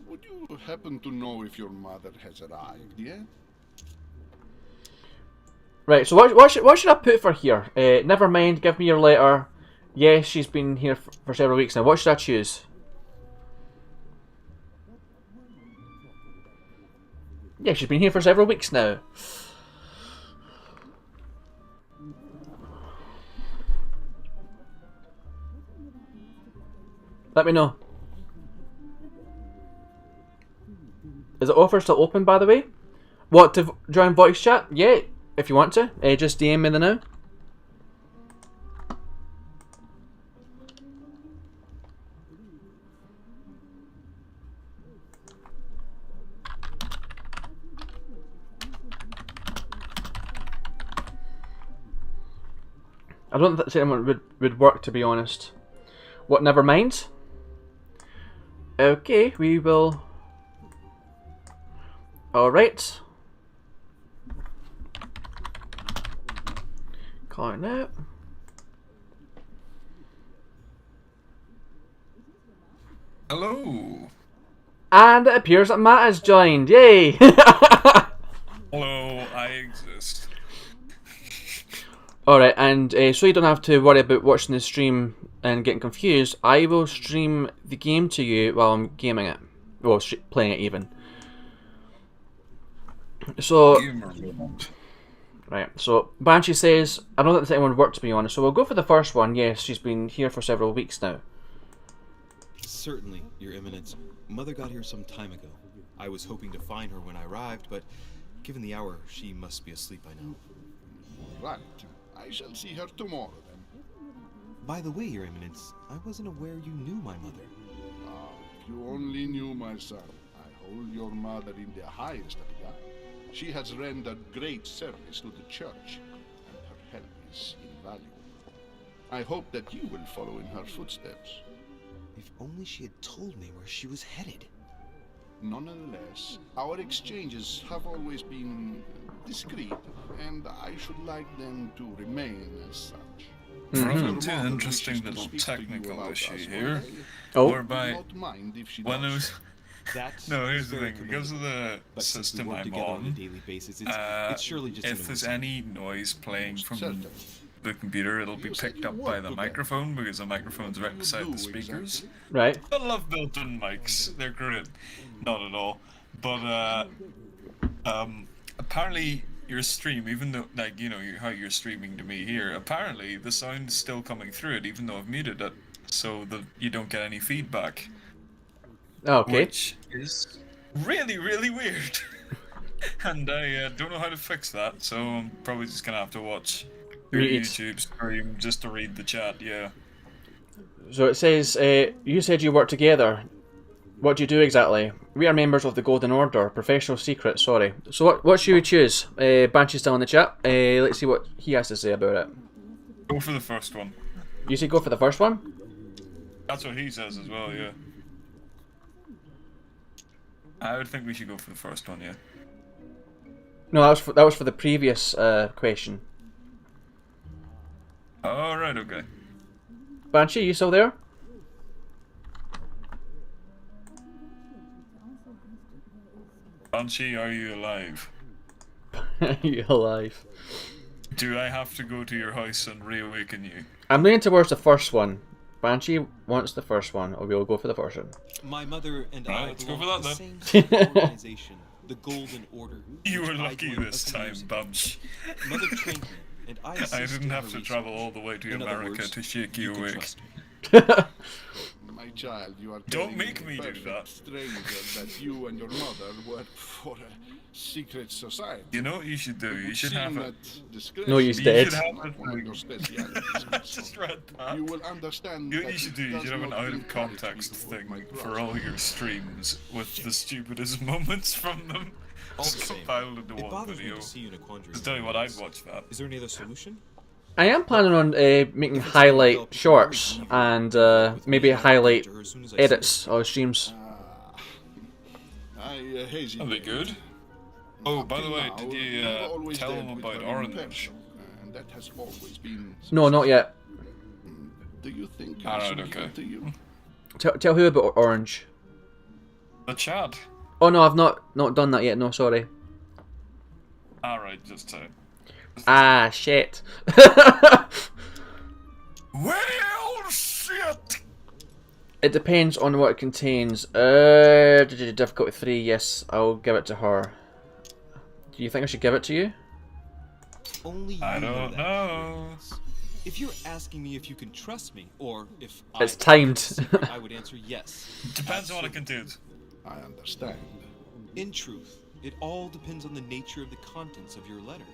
Would you happen to know if your mother has arrived yet? Right, so what should I put for here? Never mind, give me your letter. Yes, she's been here for several weeks now. What should I choose? Yeah, she's been here for several weeks now. Let me know. Is the offer still open, by the way? What, to join voice chat? Yeah, if you want to. Just DM me now. I don't think anyone would work, to be honest. What, never mind? Okay, we will... Alright. Calling out. Hello. And it appears that Matt has joined. Yay! Hello, I exist. Alright, and so you don't have to worry about watching the stream and getting confused, I will stream the game to you while I'm gaming it. Well, playing it even. So... Right, so Banshee says, I don't think anyone worked, to be honest, so we'll go for the first one. Yes, she's been here for several weeks now. Certainly, Your Eminence. Mother got here some time ago. I was hoping to find her when I arrived, but given the hour, she must be asleep by now. Right. I shall see her tomorrow, then. By the way, Your Eminence, I wasn't aware you knew my mother. Ah, if you only knew, my son. I hold your mother in the highest regard. She has rendered great service to the church, and her help is invaluable. I hope that you will follow in her footsteps. If only she had told me where she was headed. Nonetheless, our exchanges have always been discreet, and I should like them to remain as such. Run Your into an mother interesting wishes to little speak to you technical about issue us here. one day. Oh. Whereby, Not mind if she when does I was... so. That's No, here's the very thing. Because of the But since we system work I'm together on a on, daily basis, it's surely just if there's any noise playing from Certainly. the computer, it'll be You said picked you up by work the together. microphone, because the microphone's right you beside do the speakers. exactly? Right. I love built-in mics. They're great. Not at all. But, apparently your stream, even though, like, you know, how you're streaming to me here, apparently the sound's still coming through it, even though I've muted it, so that you don't get any feedback. Okay. Which is really, really weird. And I don't know how to fix that, so I'm probably just gonna have to watch your Read. YouTube stream just to read the chat, yeah. So it says, you said you work together. What do you do exactly? We are members of the Golden Order. Professional secret, sorry. So what should we choose? Banshee's still in the chat. Let's see what he has to say about it. Go for the first one. You say go for the first one? That's what he says as well, yeah. I would think we should go for the first one, yeah. No, that was for the previous question. Oh, right, okay. Banshee, you still there? Banshee, are you alive? You alive? Do I have to go to your house and reawaken you? I'm leaning towards the first one. Banshee wants the first one, or we'll go for the first one. My mother and Right, I let's go belong for to that the then. same secret organization, the Golden Order. You which were I lucky joined this a few time, years ago. Bunch. Mother trained me, and I I assisted didn't in have her to travel research. all the way to In other America words, to shake you can awake. trust me. My child, you are Don't telling make a me do perfect that. stranger that you and your mother work for a secret society. You know what you should do? It You would should have seem it. that discretion No, he's is dead. not one of your specialities, my I just son. read that. You will understand You know what that you should it do? You does should have an not out of encourage me context to put thing my for trust all in your streams with the stupidest moments from them. All the Just same, compiled into it one bothers video. me to see you in a quandary. Just tell you what, I'd watch that. Is there any other solution? I am planning on making highlight shorts and maybe highlight edits or streams. I hesitate. That'd be good. Oh, by the Till way, now, did we you have always tell dealt them with about her in Orange? person, and that has always been No, not yet. Do you think I Alright, should give okay. it to you? Tell who about Orange? The chat. Oh no, I've not done that yet. No, sorry. Alright, just say. Ah, shit. Well, shit! It depends on what it contains. Difficulty 3, yes, I'll give it to her. Do you think I should give it to you? Only you I know don't that. know. If you're asking me if you can trust me, or if It's I timed. secret, I would answer yes. Depends on what it contains. I understand. In truth, it all depends on the nature of the contents of your letter.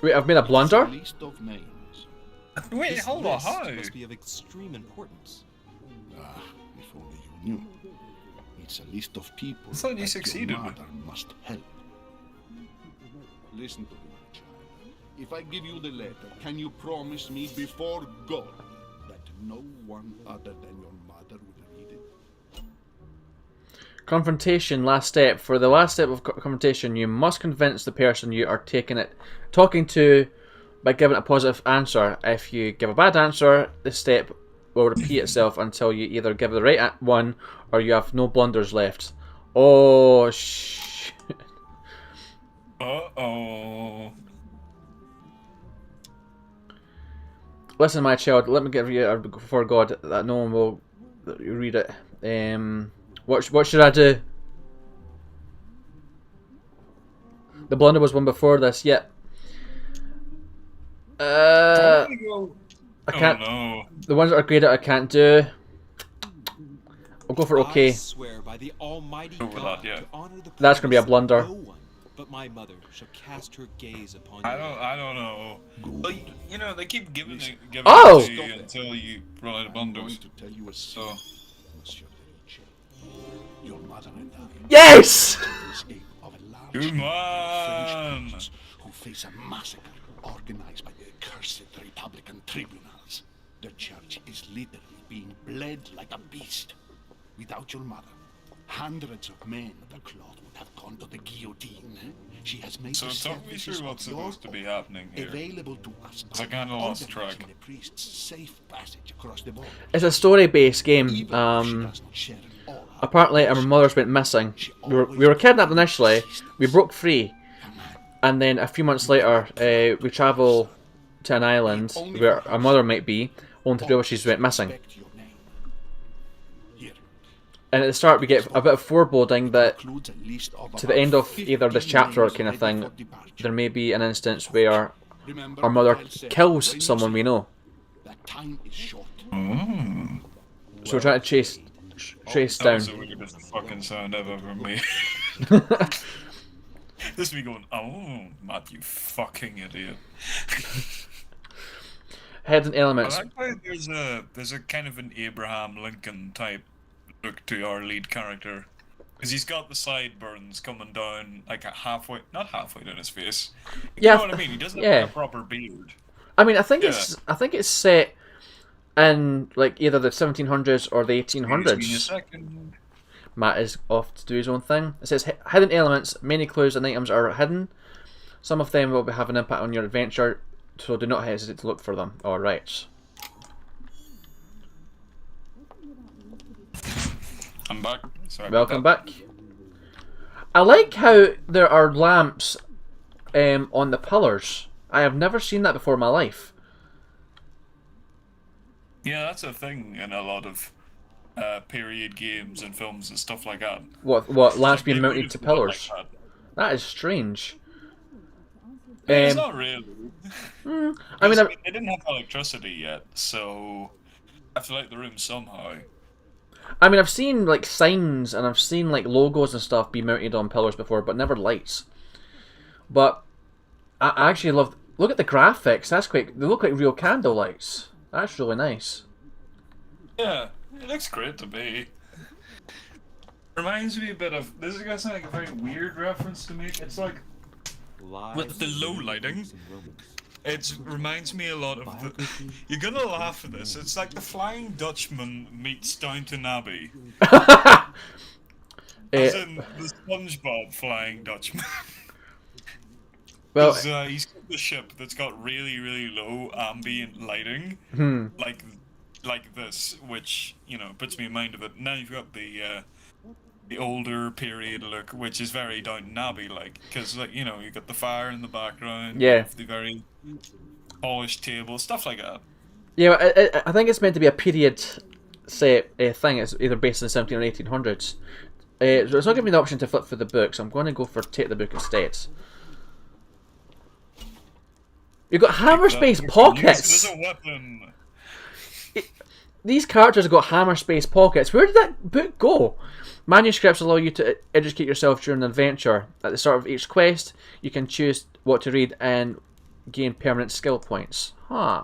Wait, I've made a blunder? It's a list of names. Wait, This hold on, list how? must be of extreme importance. Ah, if only you knew. It's a list of people I thought you that succeeded. your mother must help. Listen to me, my child. If I give you the letter, can you promise me before God that no one other than your mother will read it? Confrontation, last step. For the last step of confrontation, you must convince the person you are talking to by giving a positive answer. If you give a bad answer, this step will repeat itself until you either give the right one or you have no blunders left. Oh, shit. Uh-oh. Listen, my child, let me give you before God that no one will read it. What should I do? The blunder was one before this. Yep. I can't. Oh no. The ones that are graded I can't do. I'll go for I okay. swear by the Almighty Go for God that, yeah. to honor the That's gonna be a promise that blunder. No one but my mother shall cast her gaze upon I you. don't know. Well, you know, they keep giving it Oh! to you until you run out of I'm going bundles. to tell you a So, secret, Monsieur Derice. Your mother and I Yes! escape of a large good number of French man. prisoners who face a massacre organized by the accursed Republican tribunals. The church is literally being bled like a beast. Without your mother, Hundreds of men of the cloth would have gone to the guillotine. She has made So the talk me services through what's of your supposed to be happening here. available to us. I kinda lost undertaking track. the priest's safe passage across the border. It's a story-based game. Even if she does not share in all our Apparently, our mothers went missing. We were kidnapped initially. We broke free, and then a few months later, we travel to an island where our mother might be, only to realise she's went missing. respect your name. Here, And at the start, we get a bit of foreboding that includes a list of to the about end of either this 15 chapter or names kind of ready thing, for departure. there may be an instance where Remember our mother what I said when kills you someone we said know. that time is short. So we're trying to trace That down. was the weirdest fucking sound I've ever made. This is me going, oh, Matt, you fucking idiot. Heads and I elements. like how there's a kind of an Abraham Lincoln type look to our lead character. Because he's got the sideburns coming down, like halfway, not halfway down his face. You Yeah, know what I mean? He doesn't yeah. have a proper beard. I mean, I think Yeah. it's set in like either the 1700s or the Excuse me a 1800s. second. Matt is off to do his own thing. It says hidden elements. Many clues and items are hidden. Some of them will have an impact on your adventure, so do not hesitate to look for them. All right. I'm back. Sorry about Welcome that. back. I like how there are lamps on the pillars. I have never seen that before in my life. Yeah, that's a thing in a lot of period games and films and stuff like that. What lamps being They mounted would to have done it pillars? like That is strange. It's not really. I mean, They didn't have electricity yet, so I have to light the room somehow. I've seen like signs and I've seen like logos and stuff be mounted on pillars before, but never lights. But I actually love. Look at the graphics. That's quite. They look like real candle lights. That's really nice. Yeah, it looks great to me. Reminds me a bit of. This is gonna sound like a very weird reference to make. It's like with the low lighting. It reminds me a lot of the. You're gonna laugh at this. It's like the Flying Dutchman meets Downton Abbey. As in the SpongeBob Flying Dutchman. Well, he's got the ship that's got really, really low ambient lighting, like this, which puts me in mind of it. Now you've got the older period look, which is very Downton Abbey like, because you've got the fire in the background, Yeah. you have the very polished table, stuff like that. yeah, I think it's meant to be a period set thing. It's either based in the 17 or 1800s. So it's not giving me the option to flip through the book, so I'm going to go for take the book instead. You've got hammer space pockets. There's a weapon. These characters have got hammer space pockets. Where did that book go? Manuscripts allow you to educate yourself during an adventure. At the start of each quest, you can choose what to read and gain permanent skill points. Huh.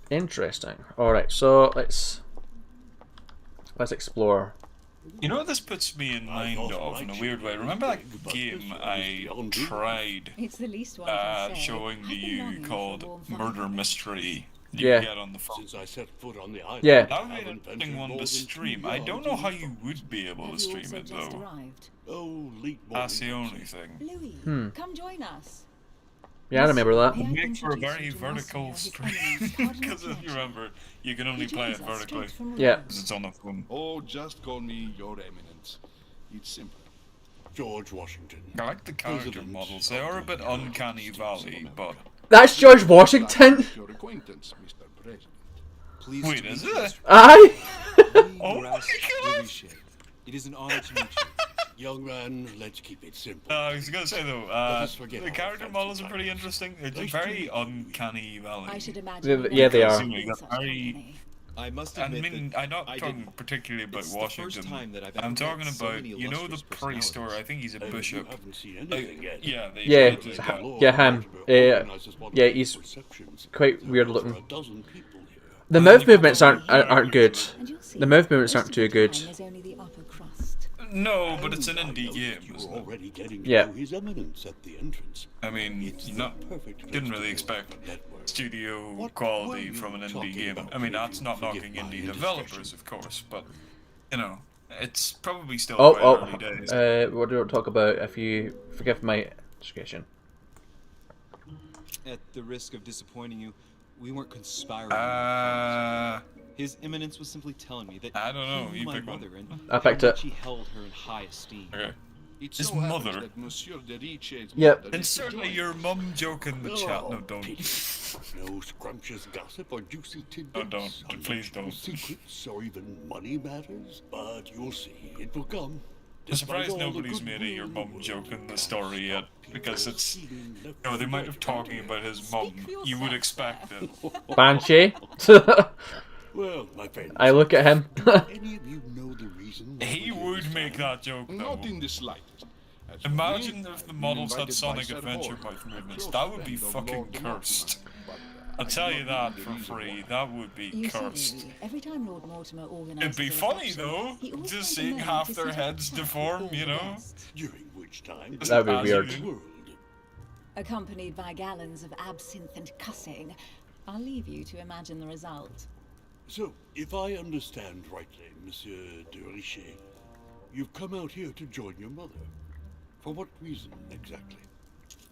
Interesting. Alright, so let's explore. You know what this puts me in mind of in a weird way? Remember that game I tried It's the least one I can say. showing to I've been you longing for called warm Murder fires. Mystery? You Yeah. get on the phone. Since I set foot on the island, Yeah. That would be an interesting one to stream. I don't know how you would be able to Have you stream also it just though. arrived? Oh, late That's the morning. only thing. Louis, come join us. Yeah, I remember that. May I Make for a introduce very you to vertical Monsieur, His stream. Eminence, Cardinal Because if you Fletcher. remember, you can only He play joins it us vertically. straight from Yeah. Rome. Because it's on a phone. Oh, just call me Your Eminence. It's simple. George Washington. I like the character President models. They are a bit of the uncanny United valley, States of but America. That's George Washington. Your acquaintance, Mr. President. Please wait, is it? Aye. Oh my god! It is an honor to meet you. Young man, let's keep it simple. I was gonna say though, us forget the our character fancy models are times. pretty interesting. It's a Those very two- uncanny valley. I should imagine. Yeah, they are. in Got such very- company. I must I admit mean, that I'm not I talking didn't- particularly about it's the first Washington. time that I've I'm ever talking met so about, many you know, the illustrious priest, or personalities. I think he's a You bishop. haven't seen anything yet. Yeah, they Yeah, just ha- got- yeah, him. Yeah, he's quite weird looking. The mouth movements aren't good. And you'll see, The mouth movements most aren't of too the good. time There's only the upper crust. No, but it's an indie game, You isn't were it? already getting to Yeah. know His Eminence at the entrance. I mean, It's you the not perfect place didn't to really build expect a network. studio What quality were from an you indie talking game. about, I mean, Louis? that's not Forgive knocking my indie indiscretion. developers, of course, but you know, It's probably still Oh, quite early days. what do we talk about? If you forgive my discretion. At the risk of disappointing you, we weren't conspiring. His Eminence was simply telling me that I don't know. he You knew my pick one. mother and I picked how it. much he held her in high esteem. Okay. It His so happens mother. that Monsieur de Riche's Yep. mother And is certainly joined. your mum joke in the chat. No, don't. No scrumptious gossip or juicy tidbits. No, don't. Please don't. Secrets or even money matters. But you'll see, it will come. I'm surprised Despite all the nobody's made a your goodwill mum in the joke in world, the story yet, because it's... You know, they might have talking about his mum. You would expect it. Banshee. Well, my friend, I look at him. any of you know the reason? He would make that joke, though. Not in the slightest. As for Imagine me, if the models had invited Sonic by Sir Adventure Horn, mouth movements. close That would be friend of fucking Lord cursed. Mortimer, but, I'll I tell do you not that know the for reason free. why. That would be You cursed. see, every time Lord Mortimer organises It'd be a funny, reception, though, he always just finds a seeing man half to their sit heads at the deform, all you know? guests, During which time, Just That'd be as weird. you- world. accompanied by gallons of absinthe and cussing. I'll leave you to imagine the result. So, if I understand rightly, Monsieur de Richet, you've come out here to join your mother. For what reason exactly?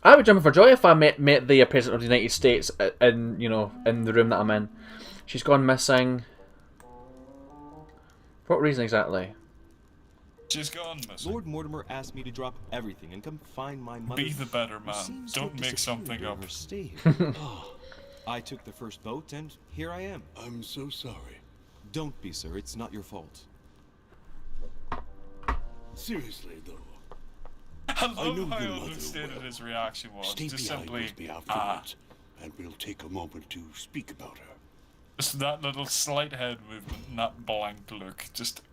I would jump for joy if I met the President of the United States in in the room that I'm in. She's gone missing. For what reason exactly? She's gone missing. Lord Mortimer asked me to drop everything and come find my mother. Be the better who man. seems to Don't have make disappeared something during up. her stay here. I took the first boat, and here I am. I'm so sorry. Don't be, sir. It's not your fault. Seriously, though. I know love your how mother understated well. his reaction was. Stay Just behind simply, with me afterwards, and we'll take a moment to speak about her. just that little slight head movement and that blank look. Just,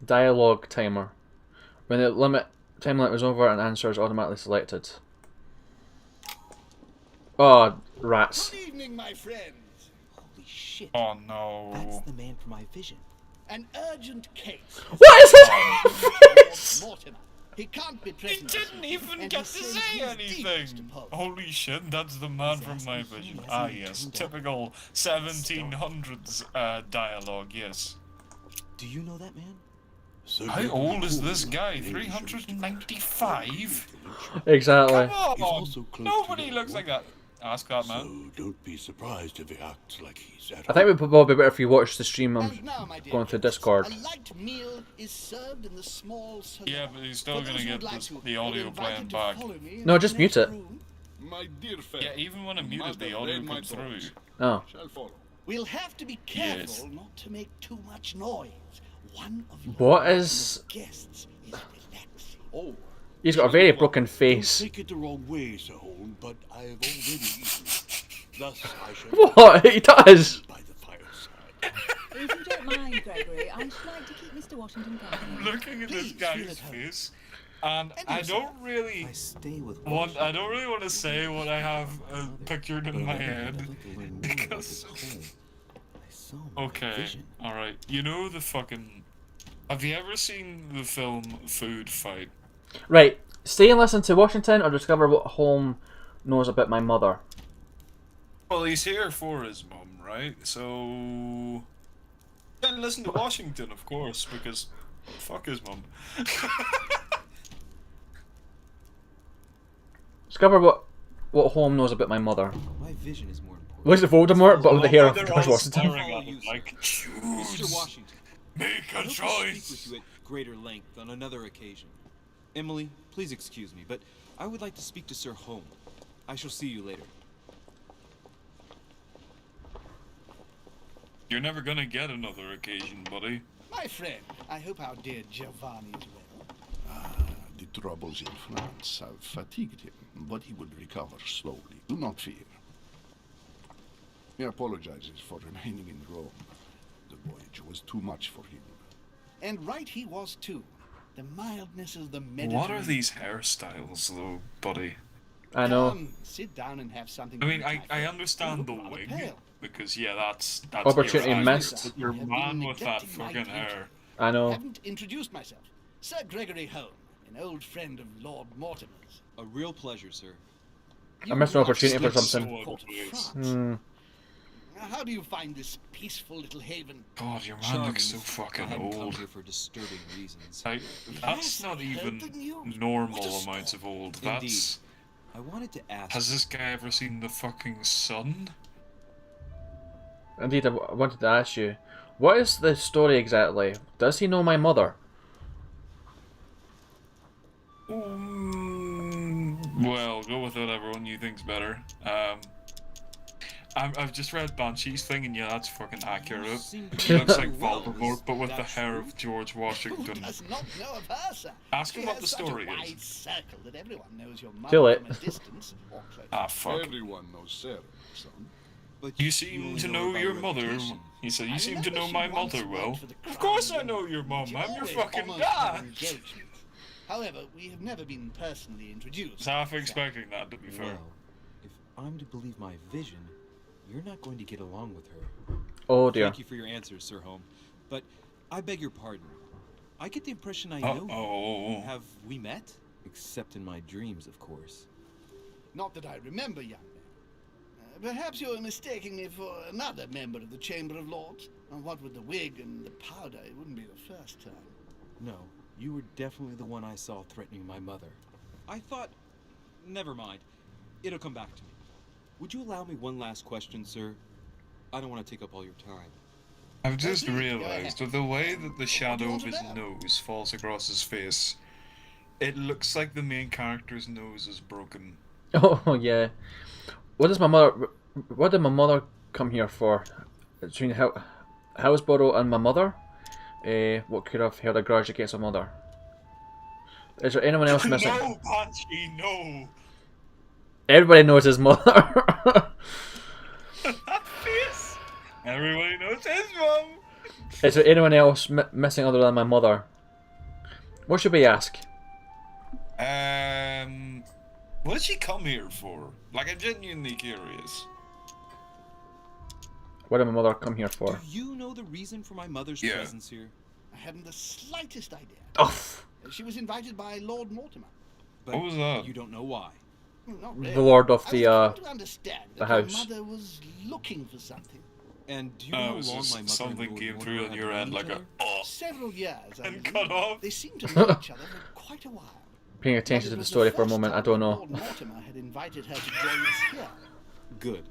Dialogue timer. When the time limit was over, an answer is automatically selected. Oh, rats. Good evening, my friends. Holy shit. Oh no. That's the man from my vision. An urgent case. What is his face? Lord Mortimer. He can't be He present. didn't even and get he to sends say his deepest anything. apologies. Holy shit, that's the man from my vision. Ah, yes. Typical 1700s dialogue, yes. Do you know that man? How old is this guy? 395? Exactly. Come He's on! also close Nobody to looks like that. Ask that man. So don't be surprised if he acts like he's at I think it would probably be better if you watch the stream I'm And now, my dear going through guests, Discord. A light meal is served in the small salon. Yeah, but he's still For gonna those who get would like this, to, the you're audio invited playing to back. follow me No, into just the mute next it. room. My dear friend. Yeah, even when I muted, must the have audio read my comes through. thoughts. Oh. Shall follow. We'll have to be careful Yes. not to make too much noise. One of your What is... guests is relaxing. Oh, He's got a very broken don't face. take it the wrong way, Sir Holm, but I have already eaten. Thus, I shall What? He does! by the fireside. If you don't mind, Gregory, I should like to keep Mr. Washington company. Looking at this Please, feel guy's at home. face, and I don't really I stay with I don't really want to say what I have pictured in my head. Because I saw my Okay, vision. alright. You know the fucking... Have you ever seen the film Food Fight? Right. Stay and listen to Washington or discover what Holm knows about my mother. Well, he's here for his mum, right? So... Then listen to Washington, of course, because... Fuck his mum. Discover what Holm knows about my mother. My vision is more important. Looks like Voldemort, but with the hair of They're George all Washington. staring at him like, Mr. choose! Washington, Make I a hope to speak choice! with you at greater length on another occasion. Emily, please excuse me, but I would like to speak to Sir Holm. I shall see you later. You're never gonna get another occasion, buddy. My friend, I hope our dear Giovanni is well. The troubles in France have fatigued him, but he will recover slowly. Do not fear. He apologizes for remaining in Rome. The voyage was too much for him. And right he was too. The mildness of the Mediterranean. What are these hairstyles, though, buddy? I know. Come, sit down and have something. I to mean, eat, my I friend. understand the You look rather wig, pale. because, yeah, that's Opportunity your missed. But your You have man been with that neglecting my friggin' duty. hair. I know. Haven't introduced myself. Sir Gregory Holm, an old friend of Lord Mortimer's. A real pleasure, sir. I missed an opportunity for Slick something. court of France. Hmm. How do you find this peaceful little haven? God, your man Charming. looks so I fucking hadn't come old. here for disturbing reasons. Like, that's not even normal amounts of old. That's... Indeed. I wanted to ask... Has this guy ever seen the fucking sun? Indeed, I wanted to ask you, what is the story exactly? Does he know my mother? Well, go with whatever one you think's better. I've just read Banshee's thing, and yeah, that's fucking accurate. He looks like Voldemort, but with the hair of George Washington. Does not know of her, sir. Ask him She what has the such a story wide is. circle that everyone knows your mother Kill it. from a distance or close. Ah, fuck. Everyone knows Sarah, son. But You seem to know your mother. He said, you seem to know my mother well. Of course I know your mum. I'm your fucking dad. However, we have never been personally introduced. I was half expecting that, to be fair. Well, if I'm to believe my vision, you're not going to get along with her. Oh dear. Thank you for your answers, Sir Home. But I beg your pardon. I get the impression I know you. Have we met? Except in my dreams, of course. Not that I remember, young man. Perhaps you're mistaking me for another member of the Chamber of Lords. And what with the wig and the powder, it wouldn't be the first time. No, you were definitely the one I saw threatening my mother. I thought... Never mind. It'll come back to me. Would you allow me one last question, sir? I don't want to take up all your time. I've just realised that the way that the shadow of his nose falls across his face, it looks like the main character's nose is broken. Oh yeah. What does my mother? What did my mother come here for? Between Houseborough and my mother, what could have held a grudge against my mother? Is there anyone else missing? No, Banshee, no. Everybody knows his mother. That face. Everybody knows his mum. Is there anyone else missing other than my mother? What should we ask? What did she come here for? Like, I'm genuinely curious. What did my mother come here for? Do you know the reason for my mother's presence here? I hadn't the slightest idea. Oh. She was invited by Lord Mortimer. But what was that? You don't know why. Not really. The Lord of the I was trying to understand the that house. Your mother was looking for something. And do you know how long my mother something and came Lord through Mortimer on your had end known like each a other? Several years. I and believe. cut off. They seemed to know each other for quite a while. Paying attention to the story for a moment, I don't know. Lord Mortimer had invited her to join us here. Good.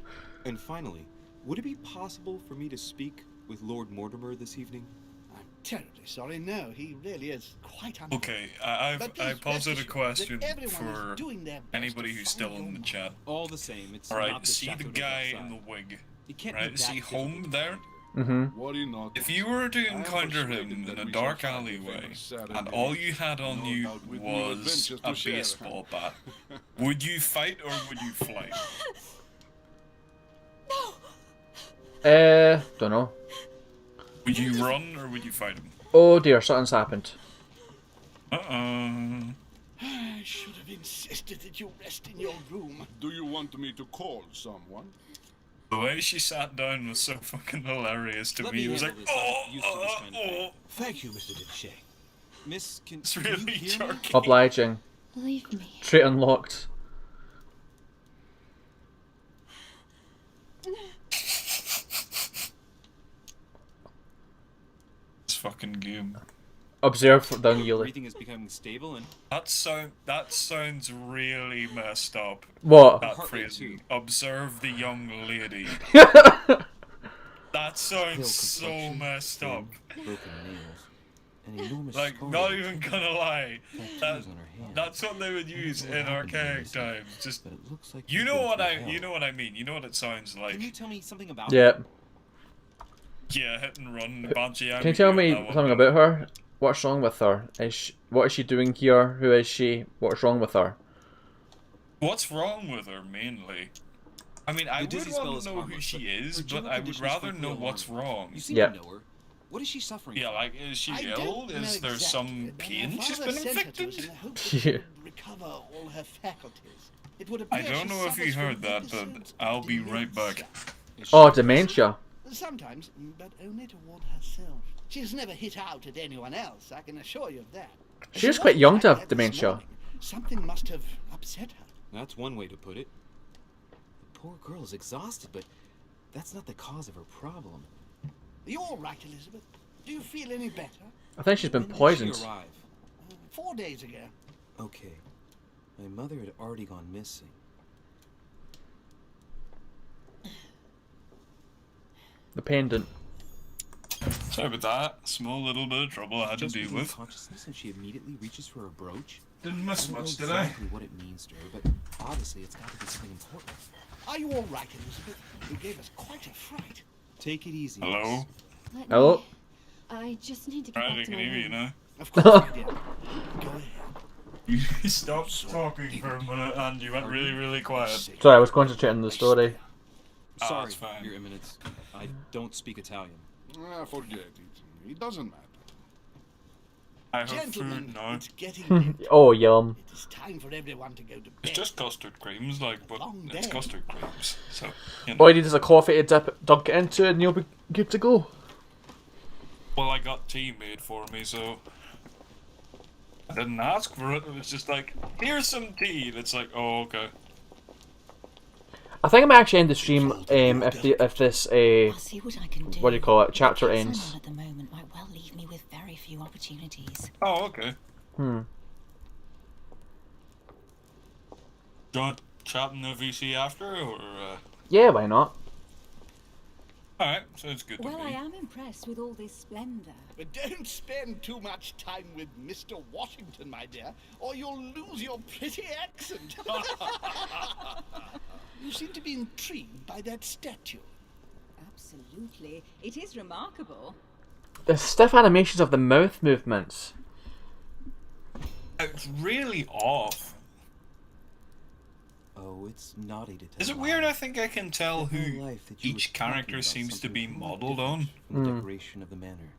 And finally, would it be possible for me to speak with Lord Mortimer this evening? I'm terribly sorry. No, he really is quite unfair. Okay, I posed a question that everyone is for doing their best anybody to who's find still your in the chat. All the same, it's Alright, not the see the chateau guy d'Orsay. in the wig. It can't be Right, that see difficult home to there? Mm-hmm. Worry not. If you were to I am encounter persuaded him that in a we dark shall find the alleyway, famous Sarah and May. all you had on No you doubt with new was adventures a to share. baseball bat, would you fight or would you fly? Don't know. Would you run or would you fight him? Oh dear, something's happened. Uh-oh. I should have insisted that you rest in your room. Do you want me to call someone? The way she sat down was so fucking hilarious to Let me. me It was like, handle this. I'm used to this kind of thing. Thank you, Mr. Dipshay. Miss, can It's you really hear me? jerky. Obliging. Leave me. Trait unlocked. This fucking game. Observe down Your Yuli. breathing is becoming stable and That sounds really messed up. What? That Heart rate phrase. too. Observe the young lady. That sounds so messed up. Broken nails. An enormous Like, scar not that even gonna lie. tattoos That, on her hand. that's what they would use What in happened to archaic this? times. Just But it looks like you you've know been what through I hell. you know what I mean. You know what it sounds like. can you tell me something about Yeah. Yeah, hit and run, Banshee. Can you tell me something about her? What's wrong with her? What is she doing here? Who is she? What's wrong with her? What's wrong with her mainly? I mean, I The would dizzy spell want is to know who harmless, she but is, her but general I would condition is rather frankly know what's alarming. wrong. You seem Yeah. to know her. What is she suffering Yeah, from? like, is she I ill? don't know Is there exactly, some but pain my she's father been sent her to us inflicted? in the hope that she Yeah. would recover all her faculties. It would I appear don't she know if you suffers from heard that, but episodes I'll of be right back. dementia. Is Oh, she- dementia. Sometimes, but only toward herself. She has never hit out at anyone else, I can assure you of that. She is quite young to have Like that this dementia. morning. Something must have upset her. That's one way to put it. The poor girl is exhausted, but That's not the cause of her problem. Are you all right, Elizabeth? Do you feel any better? I think she's been When did poisoned. she arrive? 4 days ago. Okay. My mother had already gone missing. The pendant. Sorry about that. Small little bit of trouble I had to Just deal regained with. consciousness and she immediately reaches for her brooch. Didn't miss I don't know much, did I? exactly what it means to her, but obviously it's got to be something important. Are you all right, Elizabeth? You gave us quite a fright. Take it easy. Hello? Let Hello? me- I just need to get Right, back I to can my hear you room. now. Of course, my dear. Go ahead. You stopped talking for a minute and you went really, really quiet. Sorry, I was concentrating on the story. Ah, Sorry, it's fine. Your Eminence. I don't speak Italian. Forget it. It doesn't matter. I have Gentlemen, food now. it's getting late. Oh, yum. It is time for everyone to go to bed. It's just custard creams, like, but Long it's day. custard creams. So, you know. All you need is a coffee to dunk it into and you'll be good to go. Well, I got tea made for me, so I didn't ask for it. It was just like, here's some tea. And it's like, oh, okay. I think I might actually end the stream if this I'll see what I can do. what do you call it, chapter The case ends. I'm on at the moment might well leave me with very few opportunities. Oh, okay. Hmm. Do you want to chat in the VC after, or? Yeah, why not? Alright, sounds good to Well, I me. am impressed with all this splendor. But don't spend too much time with Mr. Washington, my dear, or you'll lose your pretty accent. You seem to be intrigued by that statue. Absolutely. It is remarkable. The stiff animations of the mouth movements. It's really off. Oh, it's naughty to tell. Is it lies. weird? I think I can tell Spent my who life that you each were talking character about seems to be something modelled different on. from the decoration of the manor.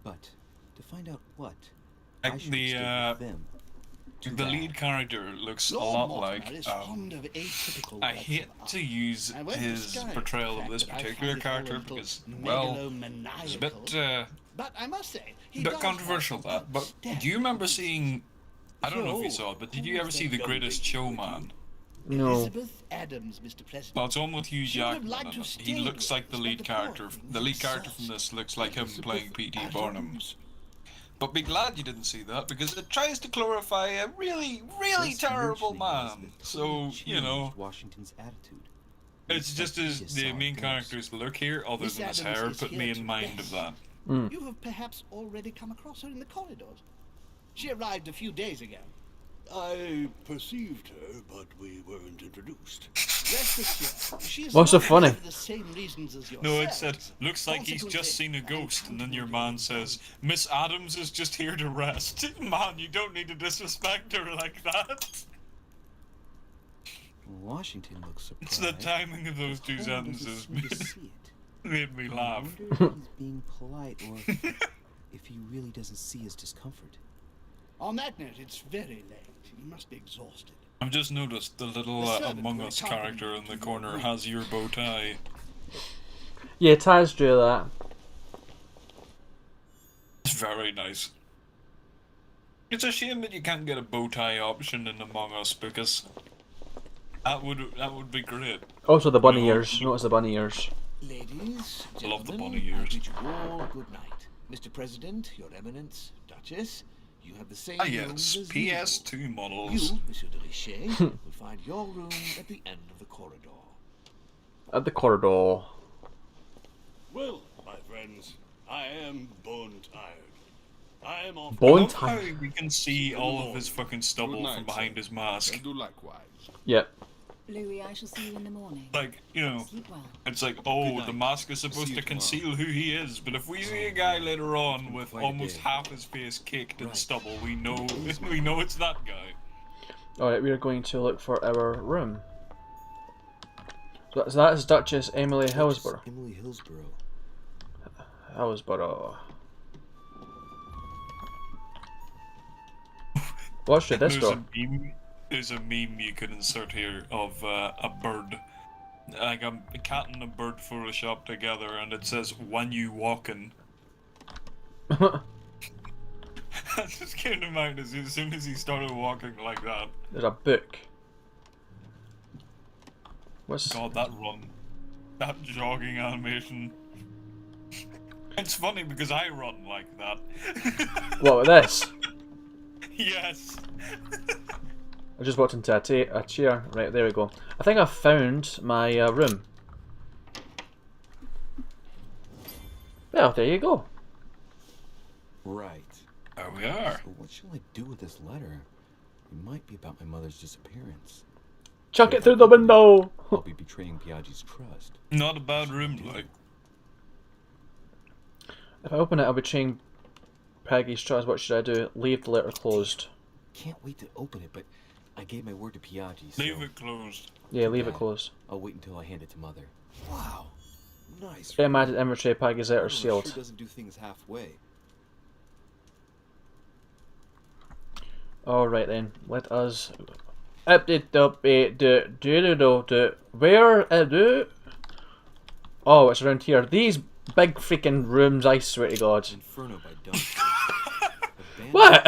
But to find out what, I Like should the stay with them. Too the bad. lead character looks a Lord lot Mortimer like. is fond of atypical I works hate of art. to use I won't his disguise portrayal the of this fact that I particular find it all a character little because, well, it's a bit but I must say, he bit does controversial have that. But outstanding do you remember seeing? I don't know if you So, saw it, but did who you ever was see that The young Greatest lady Showman? No. Elizabeth Adams, Mr. President. Well, it's on with Hugh She would have Jackman. liked to And stay he looks with like the us, lead but the poor character. thing The is lead character exhausted. from this looks like him Elizabeth playing P.T. Barnum. Adams. But be glad you didn't see that because it tries to glorify a really, really Just terrible mentioning man. Elizabeth So, totally you know, changed Washington's attitude. it's just as the main character's look here, other Miss than his Adams hair, is put here me to in mind of rest. that. You have perhaps already come across her in the corridors. She arrived a few days ago. I perceived her, but we weren't introduced. Rest assured, she is What's so not here funny? for the same reasons as yourself. No, it said, looks like he's just seen a ghost, and then your man says, Miss Adams is just here to rest. Man, you don't need to disrespect her like that. Washington looks surprised. It's the timing of those two Koala doesn't sentences seem to see it. made me I laugh. wonder if he's being polite or if he really doesn't see his discomfort. On that note, it's very late. You must be exhausted. I've just noticed the little The servant Among will Us accompany character you in to the your corner room. has your bow tie. Yeah, Taz drew that. It's very nice. It's a shame that you can't get a bow tie option in Among Us because that would be great. Also the bunny No. ears. Notice the bunny ears. Ladies, I love the gentlemen, bunny ears. I bid you all good night. Mr. President, Your Eminence, Duchess, you have the same Ah rooms yes, as PS2 usual. models. You, Monsieur de Richet, will find your room at the end of the corridor. At the corridor. Well, my friends, I am bone tired. I am off. Bone Love how tired. we can see all of his fucking stubble Good night, from behind sir. his mask. And do likewise. Yep. Louis, I shall see you in the morning. Like, you know, Sleep well. it's like, oh, night. the mask is supposed See you to conceal who he is, but if we see a guy later on with Quite a almost day. half his face caked in Right. stubble, we know we know it's that guy. Alright, we are going to look for our room. So that is Duchess Emily Hillsborough. Emily Hillsborough. Hillsborough. What should this go? There's a meme you could insert here of a bird, like a cat and a bird photoshopped together, and it says "When you walking." I just came to mind as soon as he started walking like that. There's a book. What's God, that run. That jogging animation. It's funny because I run like that. What with this? Yes. I just walked into a chair. Right, there we go. I think I've found my room. Well, there you go. Right. There we are. So what shall I do with this letter? It might be about my mother's disappearance. Chuck it through the window! I'll be betraying Piaggi's trust. Not a bad room, like. If I open it, I'll be betraying Peggy's trust. What should I do? Leave the letter closed. Can't wait to open it, but I gave my word to Piaggi, so... Leave it closed. Yeah, leave it closed. I'll wait until I hand it to Mother. Wow. Nice. Imagine inventory Peggy's letter sealed. Sure doesn't do things halfway. Alright then, let us update where do oh, it's around here. These big freaking rooms, I swear to God. Inferno by Donnie. What?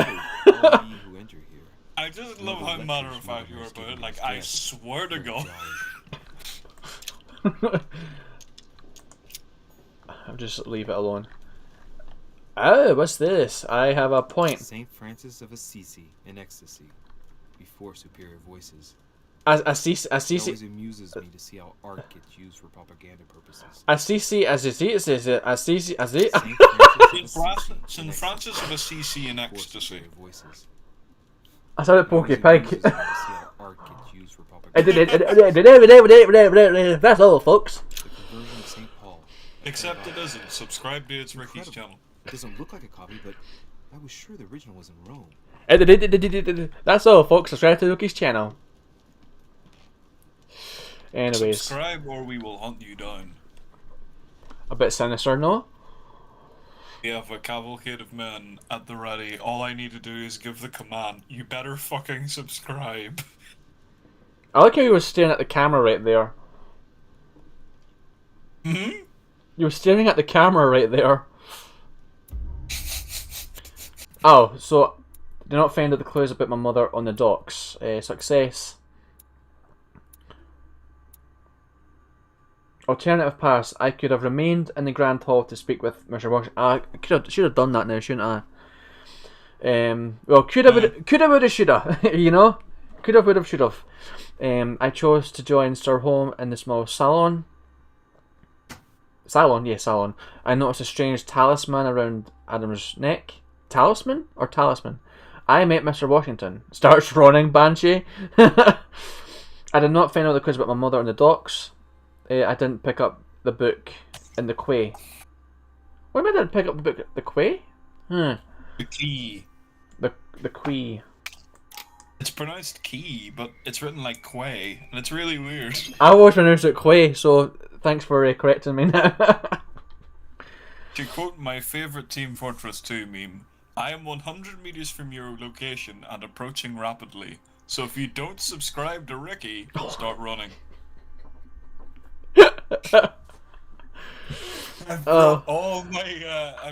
I just love how matter of fact you are about it. Like, I swear to God. I'll just leave it alone. Oh, what's this? I have a point. Saint Francis of Assisi in ecstasy, before superior voices. Assisi. It always amuses me to see how art gets used for propaganda purposes. Assisi. Saint Francis of Assisi in ecstasy. I sounded Porky Pig. That's all, folks. Except it isn't. Subscribe to It's Ricky's channel. It doesn't look like a copy, but I was sure the original was in Rome. That's all, folks. Subscribe to Ricky's channel. Anyways. Subscribe or we will hunt you down. A bit sinister, no? We have a cavalcade of men at the ready. All I need to do is give the command. You better fucking subscribe. I like how you were staring at the camera right there. Hmm? You were staring at the camera right there. Oh, so do not find out the clues about my mother on the docks. Success. Alternative pass. I could have remained in the Grand Hall to speak with Mr. Washington. I should have done that now, shouldn't I? Well, coulda, woulda, shoulda. You know, coulda, woulda, shoulda. I chose to join Sir Home in the small salon. Salon. I noticed a strange talisman around Adam's neck. Talisman or talisman? I met Mr. Washington. Starts running, Banshee. I did not find out the clues about my mother on the docks. I didn't pick up the book in the quay. What do you mean I didn't pick up the book at the quay? The key. The quay. It's pronounced key, but it's written like quay, and it's really weird. I always pronounce it quay, so thanks for correcting me now. To quote my favourite Team Fortress 2 meme, I am 100 meters from your location and approaching rapidly, so if you don't subscribe to Ricky, start running. I've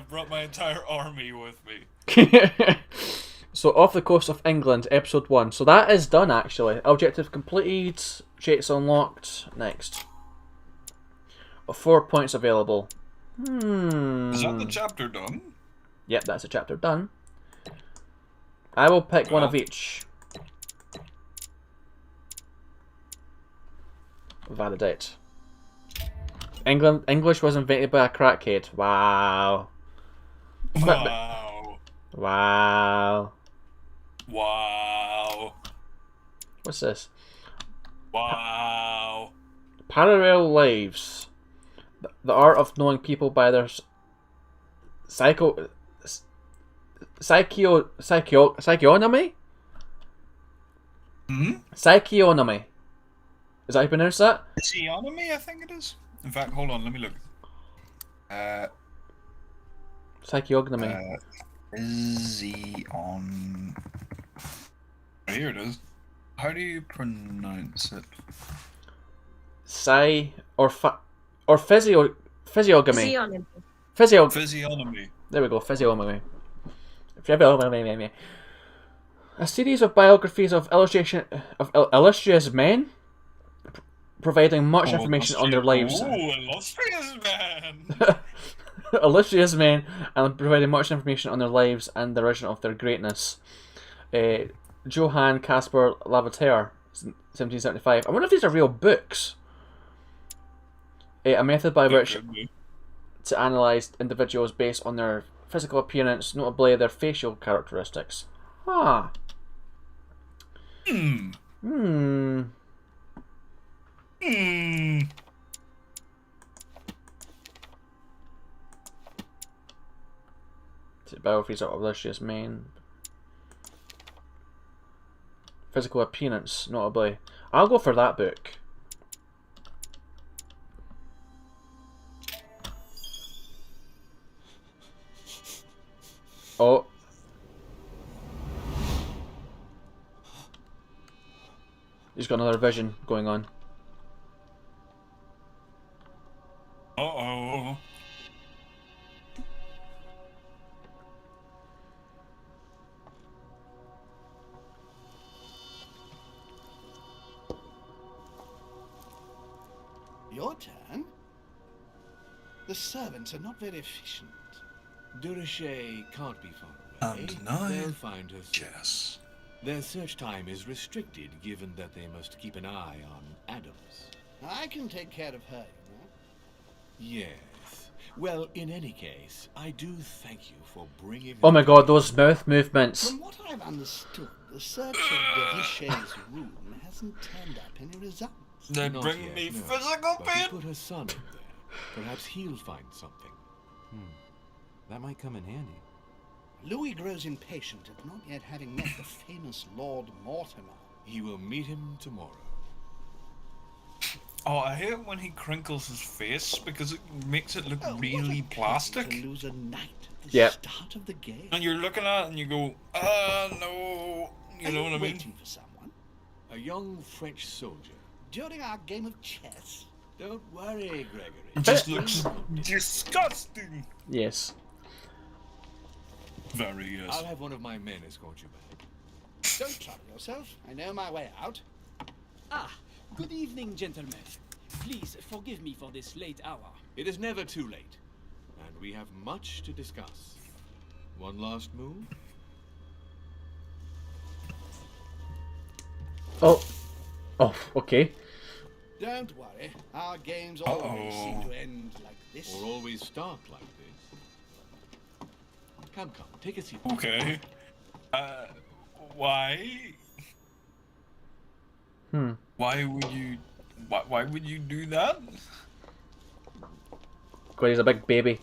brought my entire army with me. So, off the coast of England, episode 1. So that is done, actually. Objective completed. Traits unlocked. Next. 4 points available. Is that the chapter done? Yep, that's a chapter done. I will pick one of each. Validate. English was invented by a crackhead. Wow. Wow. Wow. Wow. What's this? Wow. Parallel lives. The art of knowing people by their psychognomy? Psychognomy. Is that how you pronounce that? Physiognomy, I think it is. In fact, hold on, let me look. Psychognomy. Here it is. How do you pronounce it? Physiognomy. Physiognomy. There we go, physiognomy. A series of biographies of illustrious men providing much information on their lives. Illustrious man! Illustrious men, and providing much information on their lives and the origin of their greatness. Johann Caspar Lavater, 1775. I wonder if these are real books. A method by which to analyse individuals based on their physical appearance, notably their facial characteristics. Ah. Biographies of illustrious men. Physical appearance, notably. I'll go for that book. Oh. He's got another vision going on. Uh-oh. Your turn? The servants are not very efficient. Durocher can't be far away. And now, they'll find her soon. yes. Their search time is restricted, given that they must keep an eye on Adams. I can take care of her, you know. Yes. Well, in any case, I do thank you for bringing... Oh my god, those mouth movements. From what I've understood, the search of Durocher's room hasn't turned up any results. They Not bring yet, me no. physical But we pain. put her son in there. Perhaps he'll find something. That might come in handy. Louis grows impatient at not yet having met the famous Lord Mortimer. He will meet him tomorrow. Oh, I hate it when he crinkles his face because it makes it look really To plastic. lose a knight at the Yep. start of the game. And you're looking at it and you go, no. You know what I mean? Waiting for someone? A young French soldier. During our game of chess. Don't worry, Gregory. It just looks disgusting. Yes. Very, yes. I'll have one of my men escort you back. Don't trouble yourself. I know my way out. Ah, good evening, gentlemen. Please forgive me for this late hour. It is never too late. And we have much to discuss. One last move? Oh. Oh, okay. Don't worry. Our games always seem to end like this. Or always start like this. Come, take a seat. Okay. Why? Why would you do that? God, he's a big baby.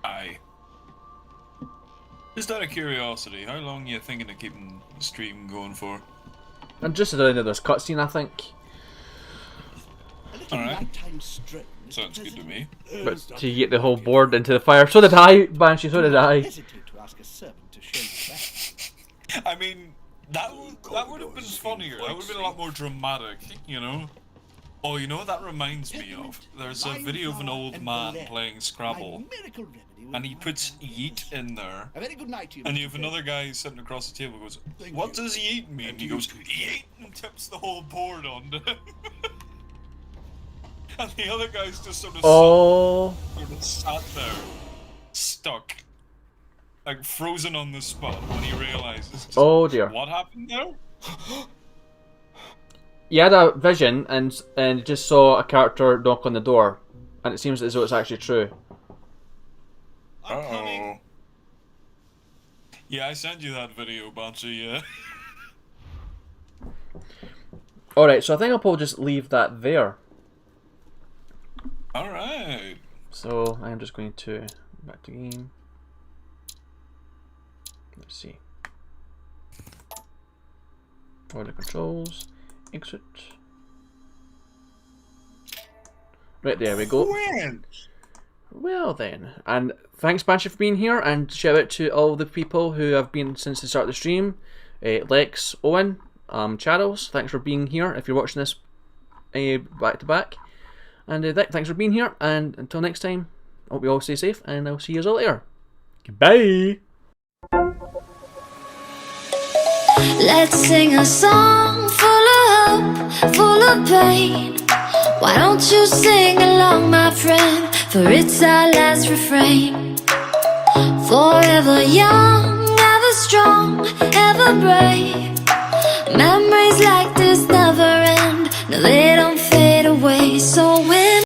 Aye. Just out of curiosity, how long are you thinking of keeping the stream going for? And just at the end of this cutscene, I think. Alright. Sounds good to me. But to get the whole board into the fire. So did I, Banshee, so did I. Hesitate to ask a servant to show you back. I mean, that would have been funnier. That would have been a lot more dramatic, you know? Oh, you know what that reminds me of? There's a video of an old man playing Scrabble, and he puts yeet in there, A very good night to you. and you have another guy sitting across the table who goes, what does yeet mean? And he goes, yeet, and tips the whole board onto him. And the other guy's just sort of sat there, stuck, like frozen on the spot when he realizes. Oh dear. What happened there? You had a vision and just saw a character knock on the door, and it seems as though it's actually true. Uh-oh. Yeah, I sent you that video, Banshee, yeah. Alright, so I think I'll probably just leave that there. Alright. So I am just going to back to game. Let's see. Order controls. Exit. Right, there we go. Well then, and thanks Banshee for being here, and shout out to all the people who have been since the start of the stream. Lex, Owen, Charles, thanks for being here if you're watching this back to back. And thanks for being here, and until next time, I hope you all stay safe, and I'll see you all later. Goodbye! Let's sing a song for full of pain. Why don't you sing along, my friend? For it's our last refrain. Forever young, ever strong, ever brave. Memories like this never end. No, they don't